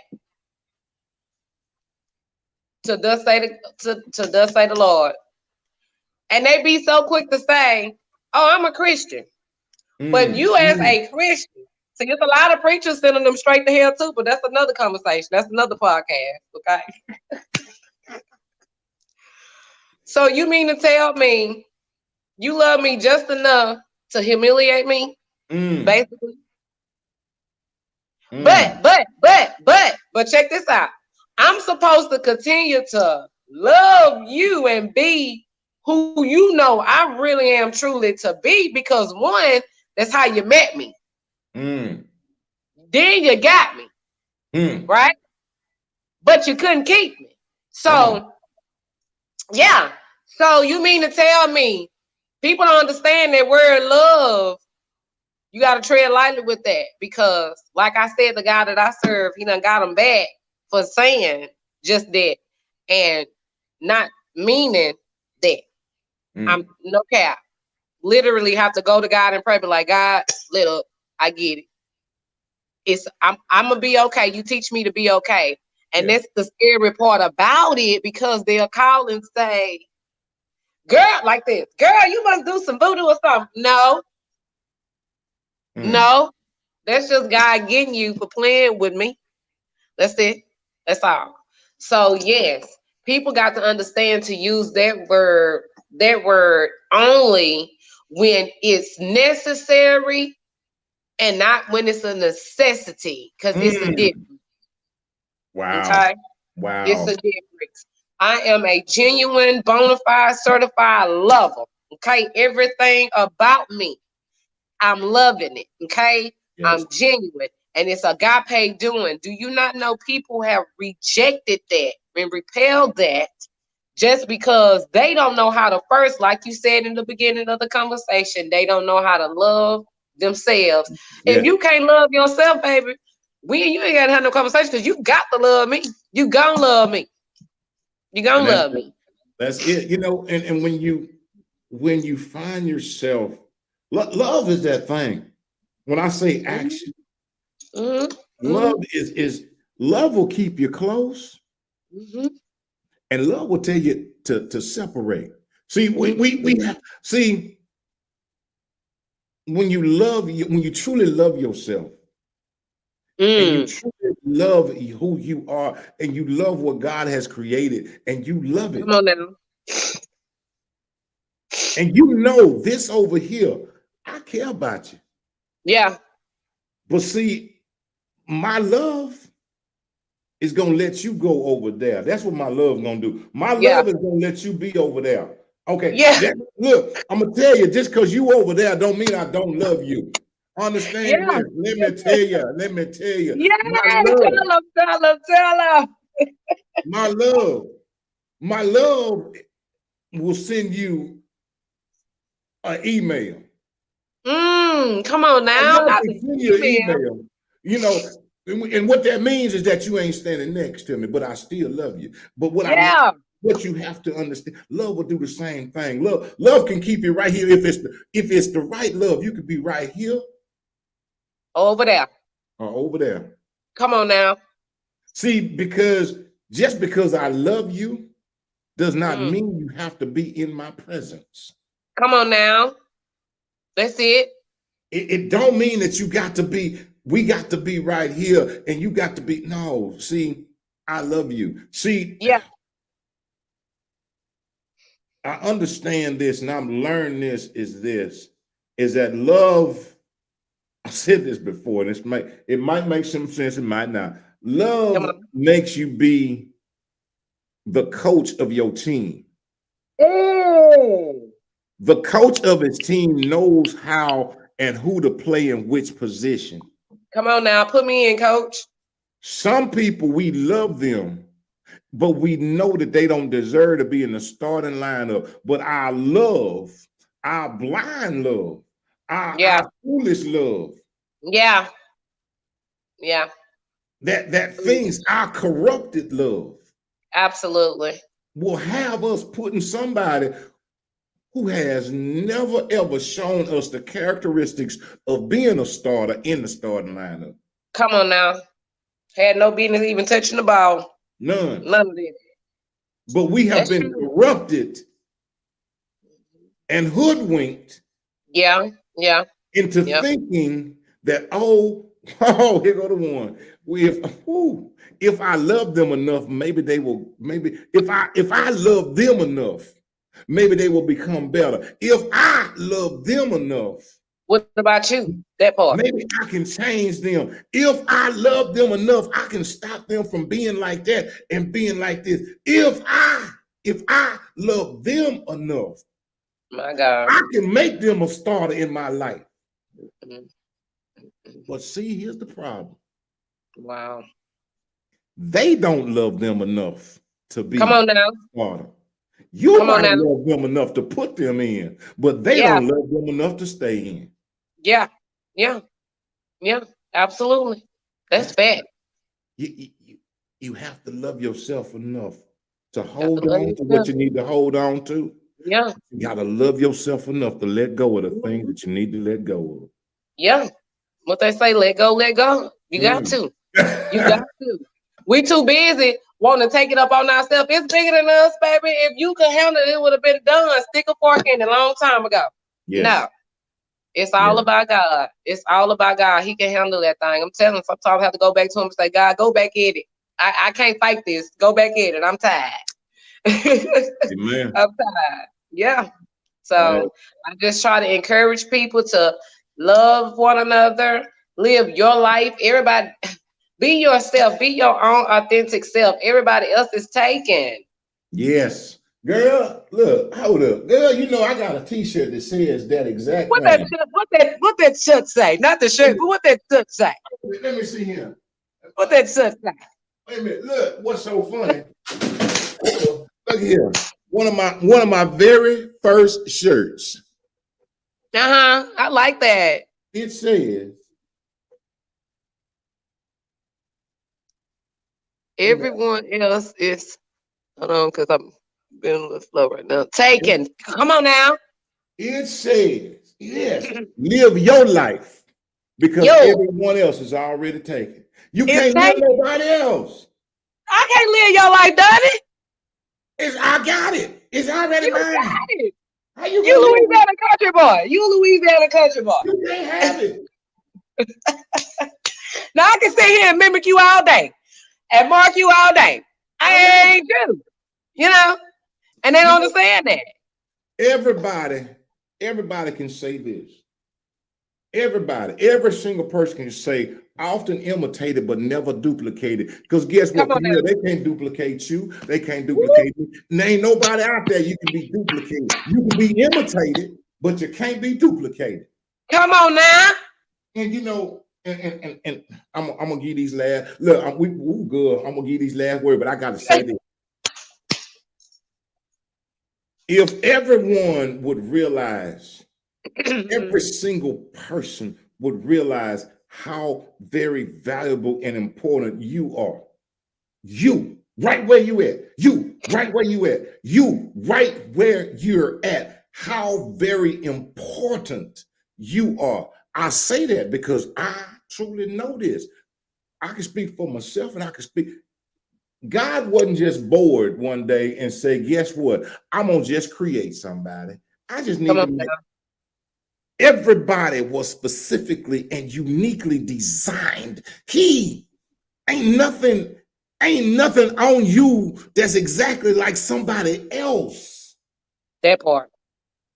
to thus say to thus say the Lord. And they be so quick to say, "Oh, I'm a Christian." But you as a Christian, see, there's a lot of preachers sending them straight to hell too, but that's another conversation. That's another podcast, okay? So you mean to tell me you love me just enough to humiliate me, basically? But check this out. I'm supposed to continue to love you and be who you know I really am truly to be, because one, that's how you met me. Then you got me, right? But you couldn't keep me. So, yeah. So you mean to tell me people don't understand that word love? You got to tread lightly with that, because, like I said, the guy that I serve, he done got him back for saying just that and not meaning that. I'm no cap. Literally have to go to God and pray, be like, God, let up. I get it. I'm gonna be okay. You teach me to be okay. And that's the scary part about it, because they'll call and say, girl, like this, girl, you must do some voodoo or something. No. No, that's just God getting you for playing with me. That's it. That's all. So yes, people got to understand to use that word only when it's necessary and not when it's a necessity, because it's a difference. Wow. Okay? Wow. It's a difference. I am a genuine, bona fide, certified lover. Okay? Everything about me, I'm loving it. Okay? Yes. I'm genuine. And it's agape doing. Do you not know people have rejected that and repelled that just because they don't know how to first, like you said in the beginning of the conversation, they don't know how to love themselves. If you can't love yourself, baby, you ain't gotta have no conversation, because you got to love me. You gonna love me. You gonna love me. That's it. You know, and when you find yourself, love is that thing. When I say action, love is love will keep you close. And love will tell you to separate. See, we see, when you truly love yourself, and you truly love who you are, and you love what God has created, and you love it. Come on now. And you know this over here, I care about you. Yeah. But see, my love is gonna let you go over there. That's what my love gonna do. My love is gonna let you be over there. Okay. Yeah. Look, I'm gonna tell you, just because you over there don't mean I don't love you. Understand this? Let me tell you. Yeah. Tell them. My love will send you an email. Come on now. Send you an email. You know, and what that means is that you ain't standing next to me, but I still love you. But what you have to understand, love will do the same thing. Love can keep you right here. If it's the right love, you could be right here, over there, or over there. Come on now. See, just because I love you does not mean you have to be in my presence. Come on now. That's it. It don't mean that we got to be right here and you got to be, no, see, I love you. See, I understand this, and I'm learning is that love, I said this before, and it might make some sense, it might not. Love makes you be the coach of your team. The coach of his team knows how and who to play in which position. Come on now, put me in, coach. Some people, we love them, but we know that they don't deserve to be in the starting lineup. But our love, our blind love, our foolish love. Yeah. That things, our corrupted love. Absolutely. Will have us putting somebody who has never ever shown us the characteristics of being a starter in the starting lineup. Come on now. Had no business even touching the ball. None of this. but we have That's been true. corrupted and hoodwinked Yeah, yeah, into yep. thinking that, here go the one. If I love them enough, maybe they will, maybe if I love them enough, maybe they will become better. If I love them enough, What about you? That part. maybe I can change them. If I love them enough, I can stop them from being like that and being like this. If I love them enough, My God. I can make them a starter in my life. Mhm. But see, here's the problem. Wow. They don't love them enough to Come be on now. starter. You Come on might now. love them enough to put them in, but they Yeah, don't love them enough to stay in. yeah, yeah, yeah. Absolutely. That's That's fact. you have to love yourself enough to You have to hold love on to what yourself. you need to hold on to. Yeah. You got to love yourself enough to let go of the things Mhm. that you need to let go Yeah. What they say, let go, let go. You got of. to. You got to. We too busy wanting to take it up on ourselves. It's bigger than us, baby. If you could handle it, it would have been done. Stick a fork in it a long time ago. Yes. No. It's all Yeah. about God. It's all about God. He can handle that thing. I'm telling you, sometimes I have to go back to him and say, God, go back at it. I can't fight this. Go back at it. I'm tired. Amen. I'm tired. Yeah. Hey, So I just try to encourage people to love one another, live your life. Everybody, be yourself, be your own authentic self. Everybody else is taken. yes. Girl, look, hold up. Girl, you know I got a t-shirt that says that exact What that thing. shirt, what that shirt say? Not the shirt, but what that shirt say? Let me see here. What that shirt say? Wait a minute. Look, what's so funny? Look here. One of my very first shirts. I like that. It says, Everyone else is. Hold on, because I'm being a little slow right now. Taken. Come on now. it says, yes, live your life because Yo, everyone else is already taken. You it's can't live taken. nobody else. I can't live your life, Donnie. I got it. It's already You mine. got it. How you You gonna live it? Louisiana country boy. You Louisiana country boy. You can't have it. Now I can sit here and mimic you all day and mark you all day. I know. I ain't you. You know? And they You don't know, understand that. everybody can say this. Every single person can say, I often imitated but never duplicated. Because guess Come what, on now. Camille? They can't duplicate you. They can't Woo. duplicate me. And there ain't nobody out there you can be duplicated. You can be imitated, but you can't be duplicated. Come on now. And you know, and I'm gonna give these last look. Good. I'm gonna give these last words, but I gotta say this. If everyone would realize, every single person would realize how very valuable and important you are. You, right where you at. You, right where you at. You, right where you're at. How very important you are. I say that because I truly know this. I can speak for myself and I can speak. God wasn't just bored one day and say, guess what? I'm going to just create somebody. I just Come need to on make now. everybody was specifically and uniquely designed. He ain't nothing on you that's exactly like somebody else. That part.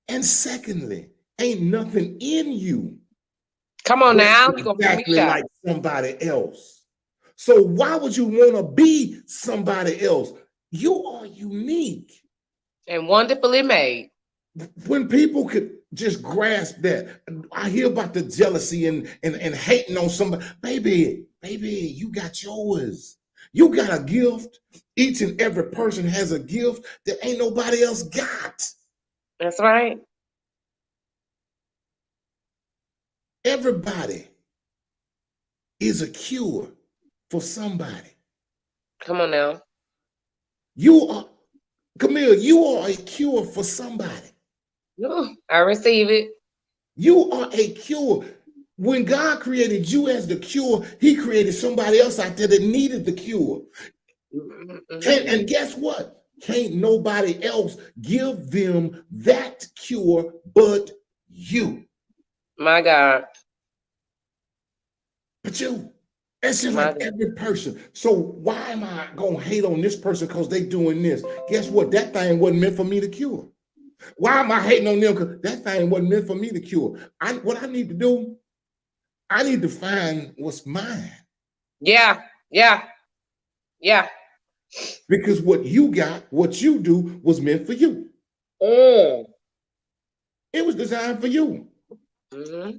And secondly, ain't nothing in you Come on that's now. You're gonna make me exactly shout. like somebody else. So why would you want to be somebody else? You are unique. And wonderfully made. When people could just grasp that, I hear about the jealousy and hating on somebody. Baby, you got yours. You got a gift. Each and every person has a gift that ain't nobody else got. That's right. Everybody is a cure for somebody. Come on now. You are, Camille, you are a cure for somebody. Ooh, I receive it. You are a cure. When God created you as the cure, he created somebody else out there that needed the cure. Mhm. And guess what? Can't nobody else give them that cure but you. My God. But you. That's just My like God. every person. So why am I gonna hate on this person because they doing this? Guess what? That thing wasn't meant for me to cure. Why am I hating on them? Because that thing wasn't meant for me to cure. What I need to do, I need to find what's mine. Yeah. Yeah. Yeah. Because what you got, what you do was meant for you. Mm. It was designed for you. Mm-hmm.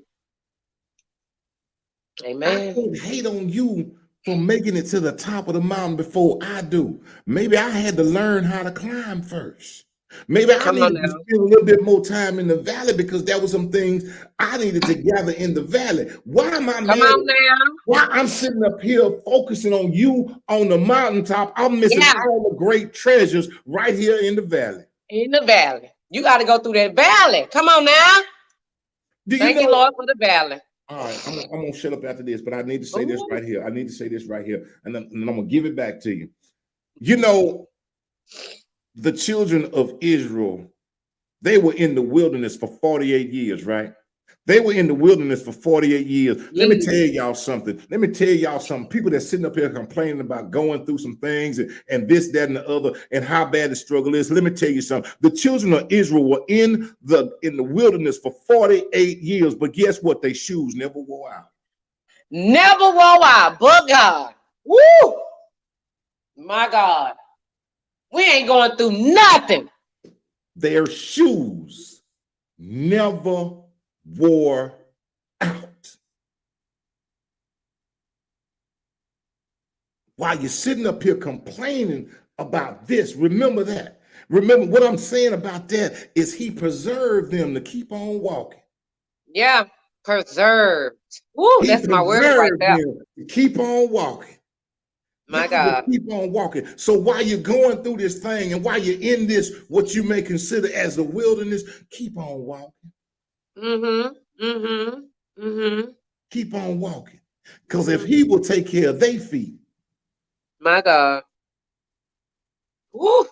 I Amen. can't hate on you for making it to the top of the mountain before I do. Maybe I had to learn how to climb first. Maybe I Come on needed to now. spend a little bit more time in the valley because there were some things I needed to gather in the valley. Why am I Come mad? on now. Why I'm sitting up here focusing on you on the mountaintop? I'm missing Yeah. all the great treasures right here in the valley. In the valley. You got to go through that valley. Come on now. Do you Thank you, know? Lord, for the valley. All right, I'm gonna shut up after this, but I need to say this Ooh. right here. I need to say this right here, and then I'm gonna give it back to you. You know, the children of Israel, they were in the wilderness for 48 years, right? They were in the wilderness for 48 years. Let me Yeah. tell y'all something. Let me tell y'all something. People that's sitting up here complaining about going through some things and this, that, and the other, and how bad the struggle is. Let me tell you something. The children of Israel were in the wilderness for 48 years, but guess what? Their shoes never wore out. Never wore out, but God. Woo! My God. We ain't going through nothing. Their shoes never wore out. While you're sitting up here complaining about this, remember that. Remember what I'm saying about that is he preserved them to keep on walking. Yeah. Preserved. Woo, He that's my word right preserved there. them to keep on walking. My Y'all just God. keep on walking. So while you're going through this thing and while you're in this, what you may consider as the wilderness, keep on walking. Mm-hmm. Mm-hmm. Mm-hmm. Keep on walking. Because if he will take care of their feet, My God. Woo.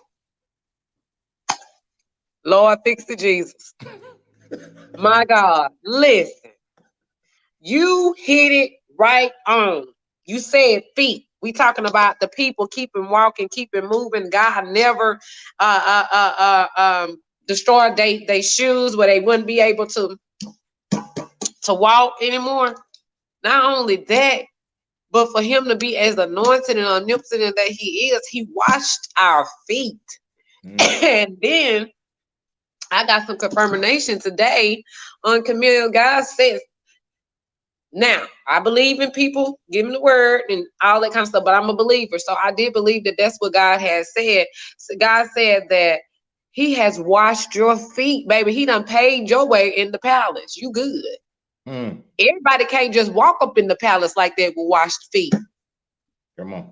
Lord, fix it, Jesus. My God. Listen. You hit it right on. You said feet. We talking about the people keeping walking, keeping moving. God never destroyed they shoes where they wouldn't be able to walk anymore. Not only that, but for him to be as anointed and omnipotent that he is, he washed our feet. And then I got some confirmation today on Camille. God says, now, I believe in people giving the word and all that kind of stuff, but I'm a believer. So I did believe that that's what God has said. So God said that he has washed your feet, baby. He done paid your way in the palace. You good. Everybody can't just walk up in the palace like that with washed feet. Come on.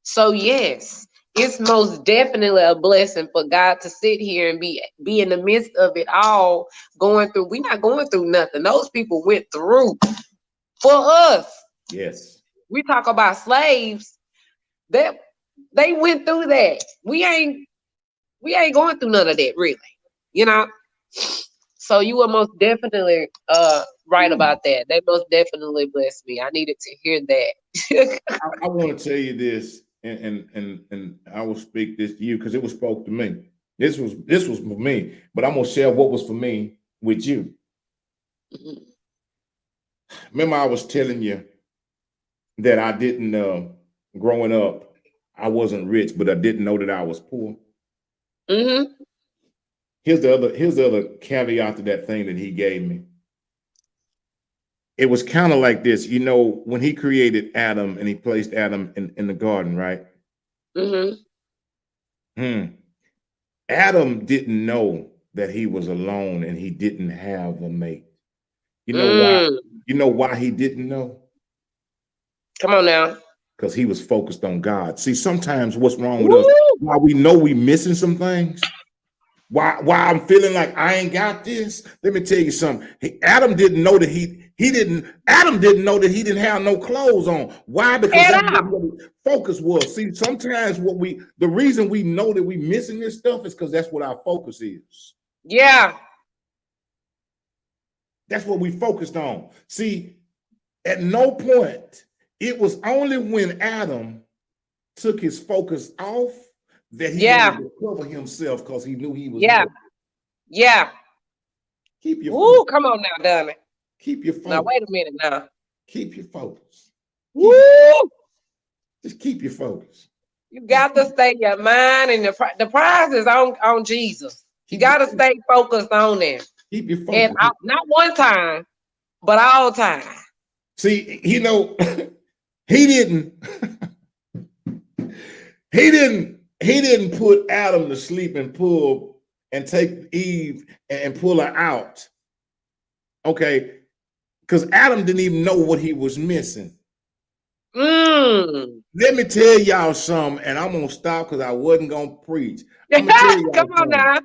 So yes, it's most definitely a blessing for God to sit here and be in the midst of it all, going through. We're not going through nothing. Those people went through for us. Yes. We talk about slaves, that they went through that. We ain't going through none of that, really. You know? So you were most definitely right about that. They most definitely blessed me. I needed to hear that. I want to tell you this, and I will speak this to you because it was spoke to me. This was for me, but I'm gonna share what was for me with you. Mhm. Remember, I was telling you that I didn't growing up, I wasn't rich, but I didn't know that I was poor. Mm-hmm. Here's the other caveat to that thing that he gave me. It was kind of like this, you know, when he created Adam and he placed Adam in the garden, right? Mm-hmm. Adam didn't know that he was alone and he didn't have a mate. You know why? Mm. You know why he didn't know? Come on now. Because he was focused on God. See, sometimes what's wrong with us, Woo! why we know we missing some things, why I'm feeling like I ain't got this. Let me tell you something. Adam didn't know that he Adam didn't know that he didn't have no clothes on. Why? Because that's what his focus was. See, sometimes the reason we know that we missing this stuff is because that's what our focus is. Yeah. That's what we focused on. See, at no point, it was only when Adam took his focus off that he had to cover himself because he knew he was naked. Yeah. Keep your focus. Come on now, darling. Keep your focus. Now, wait a minute now. Keep your focus. Just keep your focus. You got to stay your mind, and the prize is on Jesus. You got to stay focused on that. Keep your focus. And not one time, but all time. See, he didn't put Adam to sleep and take Eve and pull her out. Okay. Because Adam didn't even know what he was missing. Let me tell y'all something, and I'm gonna stop because I wasn't gonna preach. Come on now.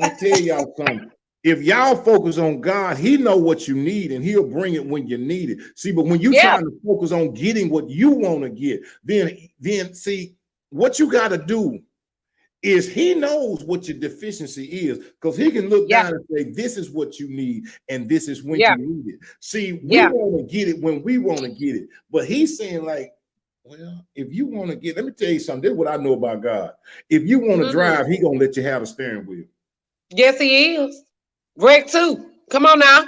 I'll tell y'all something. If y'all focus on God, he know what you need and he'll bring it when you need it. See, but when you trying to focus on getting what you want to get, then see what you got to do is he knows what your deficiency is, because he can look down and say, this is what you need, and this is when you need it. See, we want to get it when we want to get it. But he's saying, like, well, if you want to get, let me tell you something. This is what I know about God. If you want to drive, he gonna let you have a steering wheel. Yes, he is. Greg too. Come on now.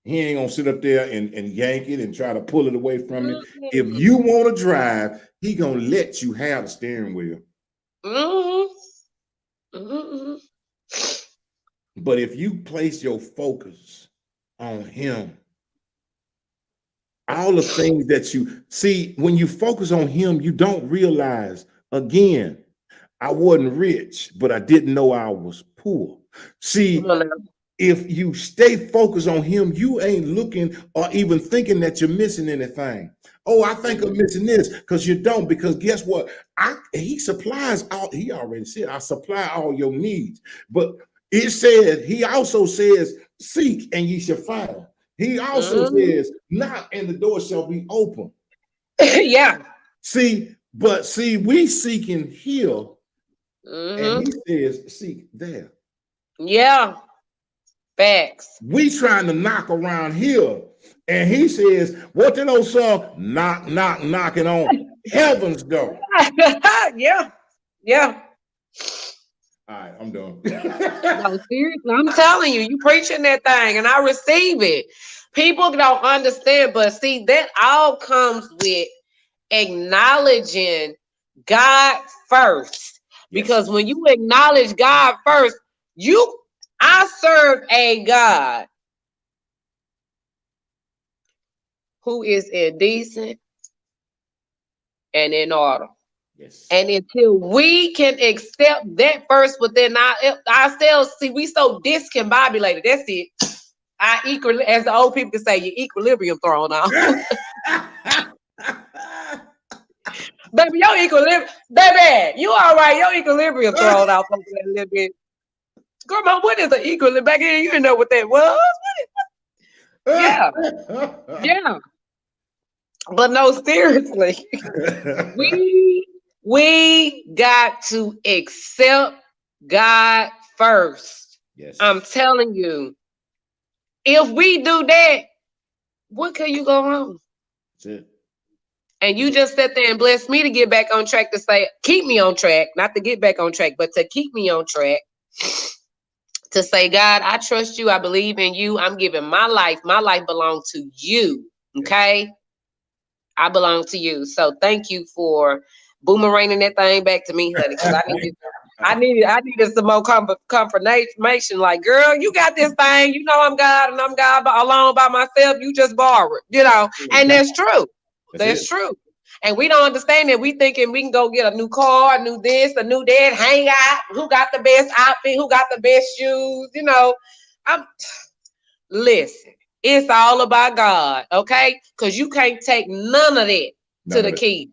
He ain't gonna sit up there and yank it and try to pull it away from you. If you want to drive, he gonna let you have a steering wheel. But if you place your focus on him, all the things that you see, when you focus on him, you don't realize, again, I wasn't rich, but I didn't know I was poor. See, if you stay focused on him, you ain't looking or even thinking that you're missing anything. Oh, I think I'm missing this, because you don't, because guess what? He supplies all, he already said, I supply all your needs. But it said, he also says, seek and ye shall find. He also says, knock and the door shall be open. See, we seeking here, and he says, seek there. Facts. We trying to knock around here, and he says, what did those song? Knock, knock, knocking on heaven's door. Yeah. All right, I'm done. No, seriously, I'm telling you, you preaching that thing, and I receive it. People don't understand, but see, that all comes with acknowledging God first. Because when you acknowledge God first, I serve a God who is indecent and in order. And until we can accept that first within ourselves, see, we so discombobulated. That's it. As the old people say, your equilibrium thrown off. Baby, your equilibrium, baby, you all right? Your equilibrium thrown off a little bit. Grandma, what is the equilibrium? Back here, you didn't know what that was. Yeah. But no, seriously, we got to accept God first. I'm telling you, if we do that, what can you go wrong? That's it. And you just sat there and blessed me to get back on track, to say, keep me on track, not to get back on track, but to keep me on track. To say, God, I trust you. I believe in you. I'm giving my life. My life belongs to you. Okay. I belong to you. So thank you for boomeranging that thing back to me, honey. Because I needed some more confirmation. Like, girl, you got this thing. You know I'm God, and I'm God alone by myself. You just borrowed, and that's true. That's true. And we don't understand that. We thinking we can go get a new car, a new this, a new that, hang out. Who got the best outfit? Who got the best shoes? Listen, it's all about God, okay? Because you can't take none of that to the key.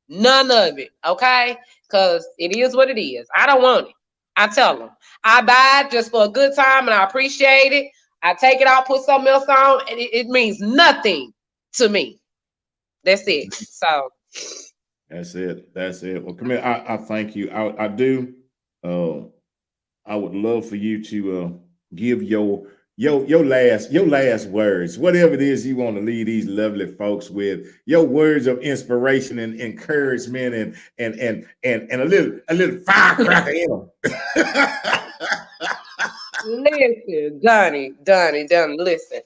None of it, okay? Because it is what it is. I don't want it. I tell them. I buy it just for a good time, and I appreciate it. I take it out, put something else on, and it means nothing to me. That's it. So that's it. That's it. Well, Camille, I thank you. I do. I would love for you to give your last words, whatever it is you want to leave these lovely folks with, your words of inspiration and encouragement and a little firecracker in them. listen, Donnie, listen.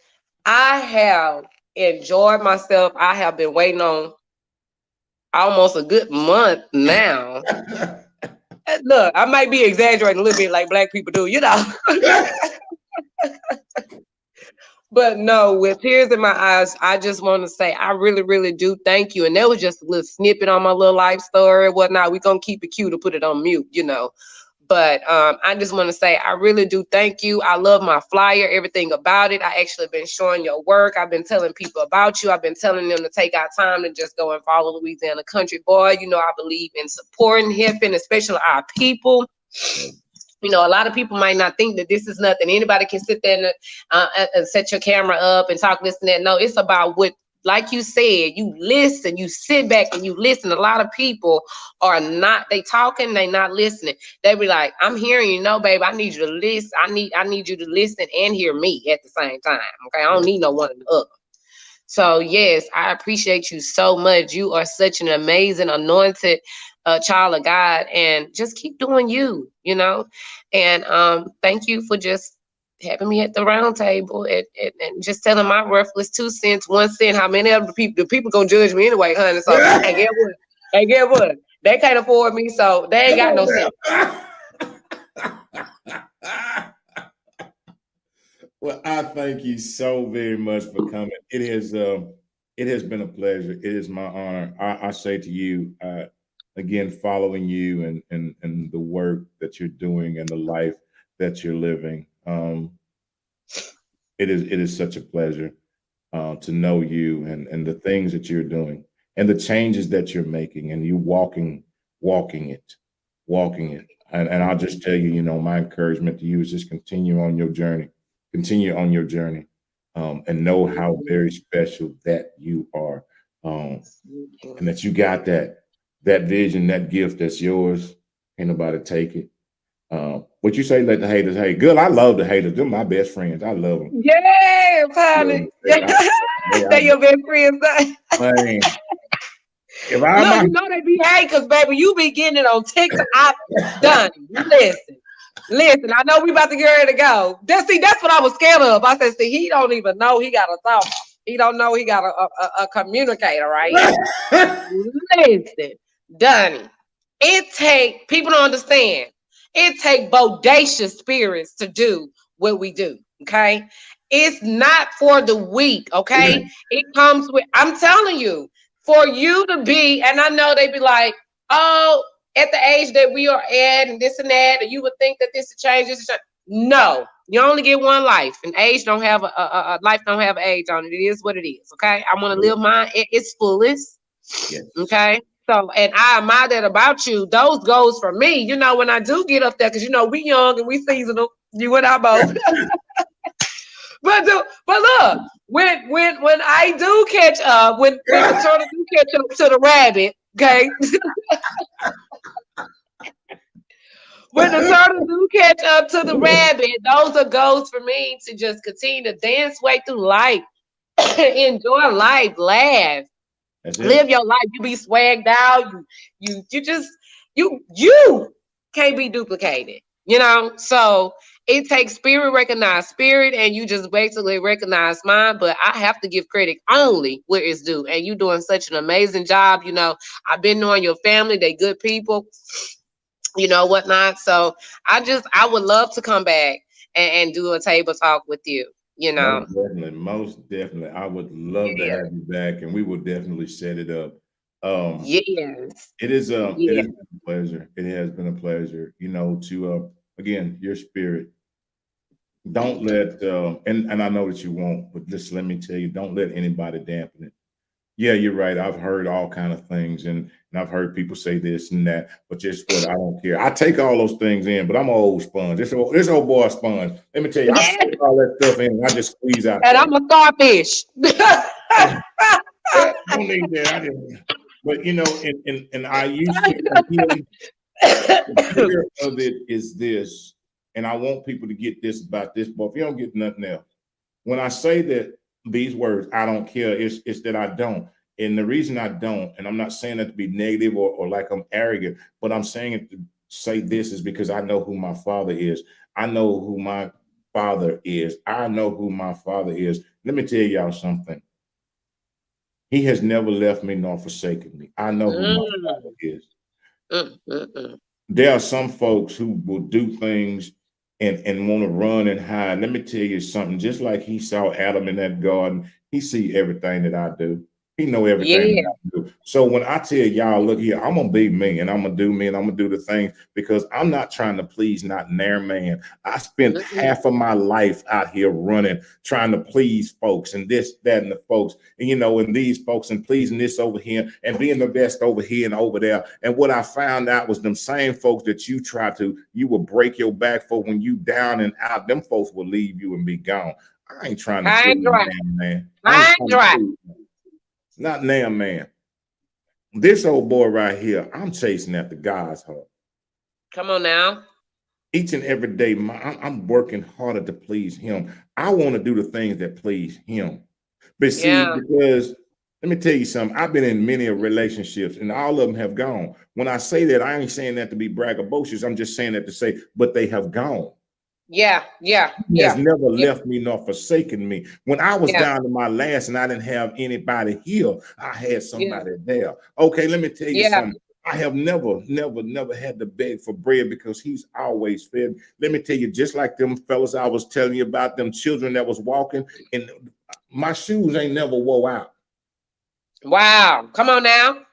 I have enjoyed myself. I have been waiting on almost a good month now. Look, I might be exaggerating a little bit like Black people do, you know. But no, with tears in my eyes, I just want to say I really, really do thank you. And that was just a little snippet on my little life story and whatnot. We're going to keep it cute to put it on mute, you know. But I just want to say I really do thank you. I love my flyer, everything about it. I actually been showing your work. I've been telling people about you. I've been telling them to take our time to just go and follow Louisiana Country Boy. You know, I believe in supporting, helping, especially our people. You know, a lot of people might not think that this is nothing. Anybody can sit there and set your camera up and talk this and that. No, it's about what, like you said, you listen, you sit back and you listen. A lot of people are not, they talking, they not listening. They be like, I'm hearing you, no, babe, I need you to listen. I need you to listen and hear me at the same time. Okay, I don't need no one or the other. So yes, I appreciate you so much. You are such an amazing, anointed child of God, and just keep doing you, you know. And thank you for just having me at the round table and just telling my worthless 2 cents, 1 cent. How many of the people gonna judge me anyway, honey? So hey, get what? Hey, get what? They can't afford me, so they ain't got no sense. Well, I thank you so very much for coming. It has been a pleasure. It is my honor. I say to you, again, following you and the work that you're doing and the life that you're living. It is such a pleasure to know you and the things that you're doing and the changes that you're making, and you walking it. And I'll just tell you, you know, my encouragement to you is just continue on your journey, and know how very special that you are, and that you got that vision, that gift that's yours. Ain't nobody take it. What you say, let the haters hate. Good, I love the haters. They're my best friends. I love them. Yeah, honey. They your best friends. Man, if Look, you know they be hate because, baby, you be getting it on TikTok. I'm done. Listen. I know we about to get ready to go. That's what I was scared of. I said, see, he don't even know he got a thought. He don't know he got a communicator, right? Listen, Donnie. It take, people don't understand. It take bodacious spirits to do what we do. Okay, it's not for the weak. Okay, it comes with. I'm telling you, for you to be, and I know they be like, oh, at the age that we are at, and this and that, and you would think that this would change. No, you only get one life, and age don't have a life don't have age on it. It is what it is. Okay, I want to live mine at its fullest. Yes. Okay. So, and I admire that about you. Those goals for me, you know, when I do get up there, because you know we young and we seasonal, you and I both. but look, when I do catch up, when the turtle do catch up to the rabbit, okay. When the turtle do catch up to the rabbit, those are goals for me to just continue to dance way through life, enjoy life, laugh. Live your life. You be swagged out. You can't be duplicated. You know, so it takes spirit recognize spirit, and you just basically recognize mine. But I have to give credit only where it's due. And you doing such an amazing job. You know, I've been knowing your family; they good people. You know, whatnot. So I would love to come back and do a table talk with you. You know, most definitely. I would love to have you back, and we will definitely set it up. Yes, it is it has been a pleasure. It has been a pleasure, you know, to again, your spirit. Don't let and I know that you won't, but just let me tell you, don't let anybody dampen it. Yeah, you're right. I've heard all kind of things, and I've heard people say this and that, but just what I don't care. I take all those things in, but I'm an old sponge. This old boy sponge. Let me tell you, I Yeah, take all that stuff in, and I just squeeze out and that. I'm a starfish. Yeah, don't need that. I didn't. But and I used to. And the fear of it is this, and I want people to get this about this. But if you don't get nothing else, when I say that these words, I don't care, it's that I don't. And the reason I don't, and I'm not saying that to be negative or like I'm arrogant, but I'm saying it to say this is because I know who my father is. I know who my father is. I know who my father is. Let me tell y'all something. He has never left me nor forsaken me. I know who my Mm, father is. mm, mm, mm. There are some folks who will do things and want to run and hide. Let me tell you something. Just like he saw Adam in that garden, he see everything that I do. He know everything that Yeah. I do. So when I tell y'all, look here, I'm gonna be me and I'm gonna do me and I'm gonna do the things because I'm not trying to please not near man. I spent Mm-mm. half of my life out here running, trying to please folks and this, that, and the folks, and these folks and pleasing this over here and being the best over here and over there. And what I found out was them same folks that you will break your back for when you down and out, them folks will leave you and be gone. I ain't trying to High and please dry. man, man. I ain't High and trying to dry. please man. Not now, man. This old boy right here, I'm chasing after God's heart. Come on now. Each and every day, I'm working harder to please him. I want to do the things that please him. But see, Yeah. because let me tell you something, I've been in many relationships and all of them have gone. When I say that, I ain't saying that to be braggadocious. I'm just saying that to say, but they have gone. Yeah. Yeah. He has Yeah. never Yeah. left me nor forsaken me. When I was Yeah. down to my last and I didn't have anybody here, I had Yeah. somebody there. Okay, let me tell you Yeah. something. I have never had to beg for bread because he's always fed. Let me tell you, just like them fellas I was telling you about, them children that was walking, and my shoes ain't never wore out. Wow. Come on now.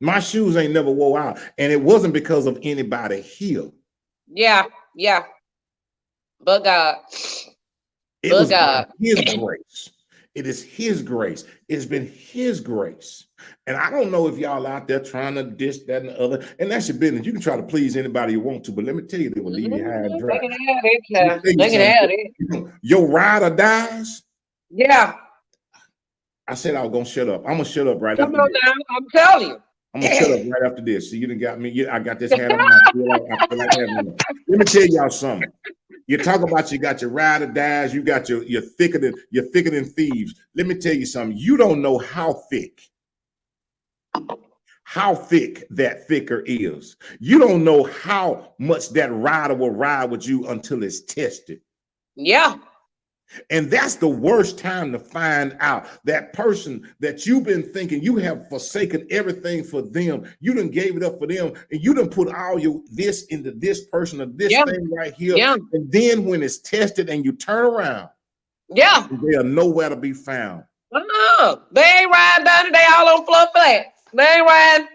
My shoes ain't never wore out. And it wasn't because of anybody here. Yeah. Yeah. But God. It But was by God. his grace. It is his grace. It's been his grace. And I don't know if y'all out there trying to dish that and the other. And that's your business. You can try to please anybody you want to, but let me tell you, they will leave you high and dry. They can have it. Let me Yeah. tell you They can have something. it. Your ride or dies. Yeah. I said I was gonna shut up. I'm gonna shut up right Come after on this. now. I'm telling you. I'm gonna shut up right after this. So you done got me. I got this hat on. I feel like having one. Let me tell y'all something. You talk about you got your ride or dies, you got your thicker than thieves. Let me tell you something. You don't know how thick that thicker is. You don't know how much that rider will ride with you until it's tested. Yeah. And that's the worst time to find out that person that you've been thinking you have forsaken everything for them. You done gave it up for them, and you done put all your this into this person or this Yeah. thing right here. Yeah. And then when it's tested and you turn around, Yeah. they are nowhere to be found. They ain't riding down it. They all on floor flats. They ain't riding.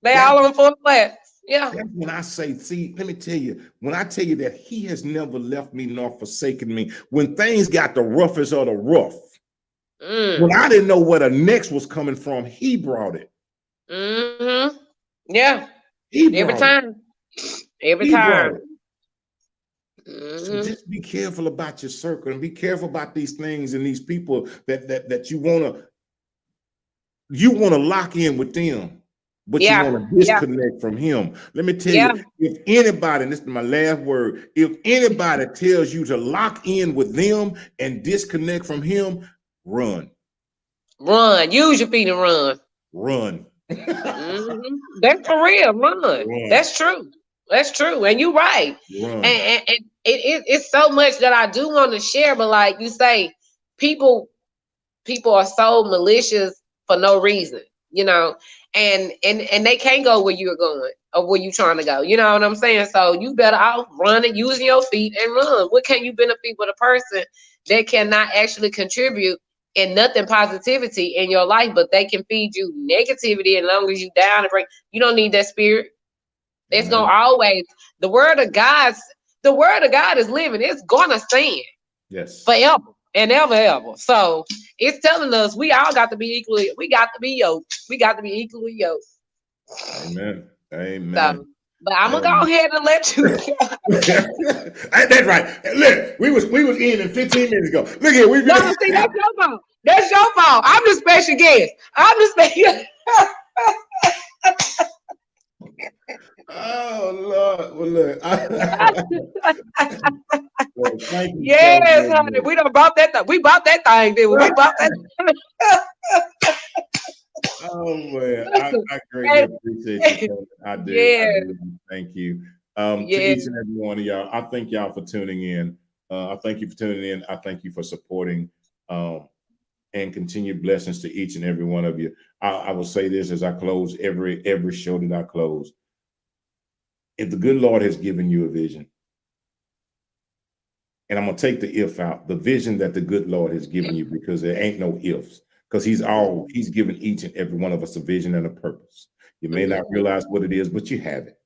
They That, all on floor flats. Yeah. that's when I say, see, let me tell you, when I tell you that he has never left me nor forsaken me, when things got the roughest of the rough, when I didn't know where the next was coming from, he brought it. Mm-hmm. Yeah. He Every brought it. time. Every He brought time. it. So Mm-hmm. just be careful about your circle and be careful about these things and these people that you wanna lock in with them, but you Yeah. want to Yeah. disconnect from him. Let me tell Yeah. you, if anybody, and this is my last word, if anybody tells you to lock in with them and disconnect from him, run. Run. Use your feet and run. Run. Mm-hmm. That's for real. Run. Run. That's true. That's true. And you're right. Run. And it's so much that I do want to share, but like you say, people are so malicious for no reason, and they can't go where you're going or where you're trying to go. You know what I'm saying? So you better out running, using your feet and run. What can you benefit with a person that cannot actually contribute in nothing positivity in your life, but they can feed you negativity as long as you down and break. You don't need that spirit. It's Amen. gonna always the word of God. The word of God is living. It's gonna stand Yes. forever and ever, ever. So it's telling us we all got to be equally. We got to be yoked. We got to be equally yoked. Amen. Amen. So, but I'm gonna go ahead and let you. That's right. Look, we was in 15 minutes ago. Look here, we. No, see, that's your fault. That's your fault. I'm the special guest. I'm the special. Oh Lord! Well, look. Well, thank you Yes, so honey. much. We done bought that. We bought that thing, did we? We bought that. Oh man, I greatly appreciate you. I do. Yes. I do. Thank you. To Yes. each and every one of y'all, I thank y'all for tuning in. I thank you for tuning in. I thank you for supporting, and continued blessings to each and every one of you. I will say this as I close every show that I close. If the good Lord has given you a vision, and I'm gonna take the if out, the vision that the good Lord has given you, because there ain't no ifs, because he's given each and every one of us a vision and a purpose. You may not realize what it is, but you have it.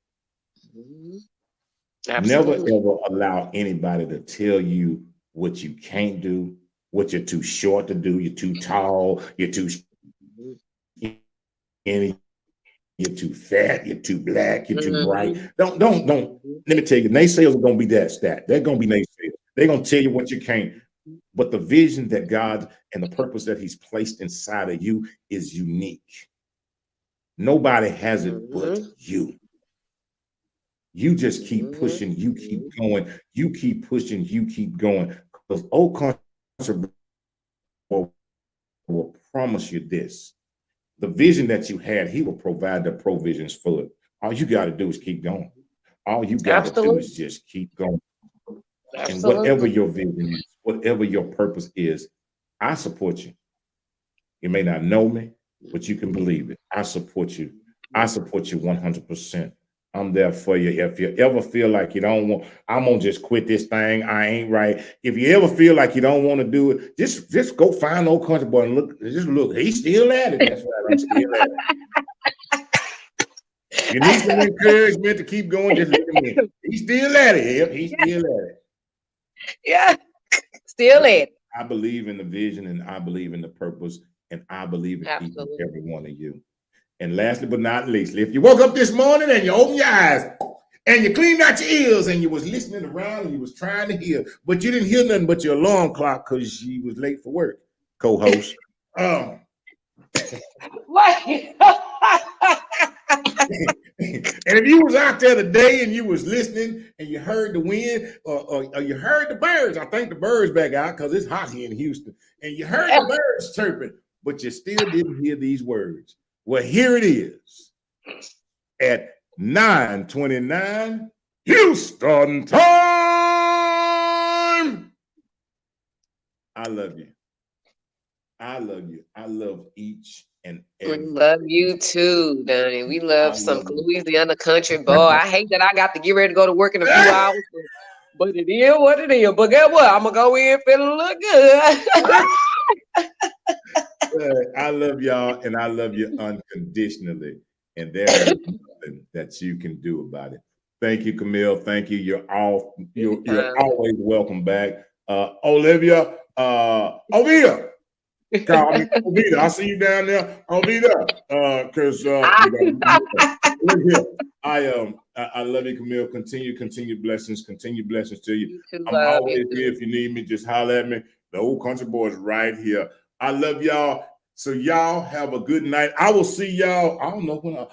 Never ever allow anybody to tell you what you can't do, what you're too short to do, you're too tall, you're too skinny, you're too fat, you're too black, you're too bright. Don't. Let me tell you, naysayers are gonna be that stat. They're gonna be naysayers. They're gonna tell you what you can't. But the vision that God and the purpose that He's placed inside of you is unique. Nobody has it but you. You just keep pushing, you keep going, you keep pushing, you keep going. Because old country will promise you this. The vision that you had, He will provide the provisions for it. All you got to do is keep going. All you got to do is just keep going. And whatever your vision is, whatever your purpose is, I support you. You may not know me, but you can believe it. I support you. I support you 100%. I'm there for you. If you ever feel like you don't want, I'm gonna just quit this thing. I ain't right. If you ever feel like you don't want to do it, just go find old country boy and look. Just look. He's still at it. That's right. I'm still at it. You need some encouragement to keep going. Just look at me. He's still at it. He's still at it. Yeah, still at it. I believe in the vision, and I believe in the purpose, and I believe in each and every one of you. And lastly but not least, if you woke up this morning and you opened your eyes and you cleaned out your ears and you was listening around and you was trying to hear, but you didn't hear nothing but your alarm clock because you was late for work, co-host. What? And if you was out there today and you was listening and you heard the wind or you heard the birds, I think the birds back out because it's hot here in Houston, and you heard the birds chirping, but you still didn't hear these words. Well, here it is at 9:29 Houston time. I love you. I love you. I love each and every. We love you too, Donnie. We love some Louisiana country boy. I hate that I got to get ready to go to work in a few hours, but it is what it is. But guess what? I'm gonna go in feeling a little good. I love y'all, and I love you unconditionally. And there is nothing that you can do about it. Thank you, Camille. Thank you. You're always welcome back. Olivia, Ovita. Ovita, I see you down there. Ovita, because I love you, Camille. Continue blessings to you. I'm always here if you need me. Just holler at me. The old country boy is right here. I love y'all. So y'all have a good night. I will see y'all. I don't know when.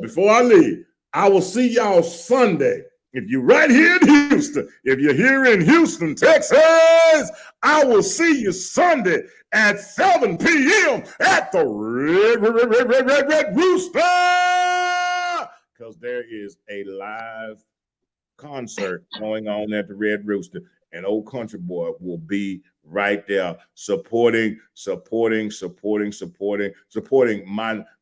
Before I leave, I will see y'all Sunday. If you're right here in Houston, if you're here in Houston, Texas, I will see you Sunday at 7 p.m. at the Red Rooster, because there is a live concert going on at the Red Rooster, and Old Country Boy will be right there supporting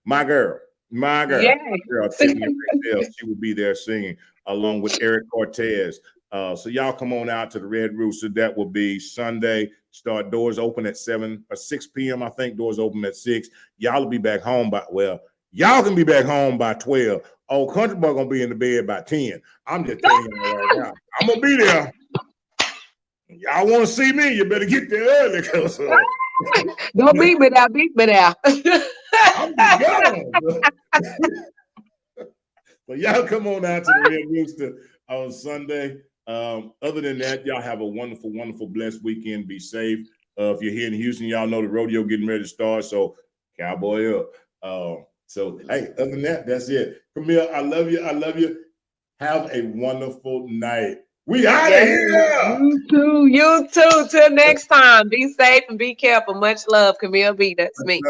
my girl. Yeah. Girl, Tiffany Rachel, she will be there singing along with Eric Cortez. So y'all come on out to the Red Rooster. That will be Sunday. Start doors open at 7 or 6 p.m. I think doors open at 6. Y'all will be back home y'all can be back home by 12. Old Country Boy gonna be in the bed by 10. I'm just telling you right now. I'm gonna be there. Y'all want to see me? You better get there early, cause Don't beat me now, beat me now. I'm gone. But y'all come on out to the Red Rooster on Sunday. Other than that, y'all have a wonderful, wonderful, blessed weekend. Be safe. If you're here in Houston, y'all know the rodeo getting ready to start. So cowboy up. So hey, other than that, that's it. Camille, I love you. I love you. Have a wonderful night. We out of here. You too. You too. Till next time. Be safe and be careful. Much love, Camille B. That's me.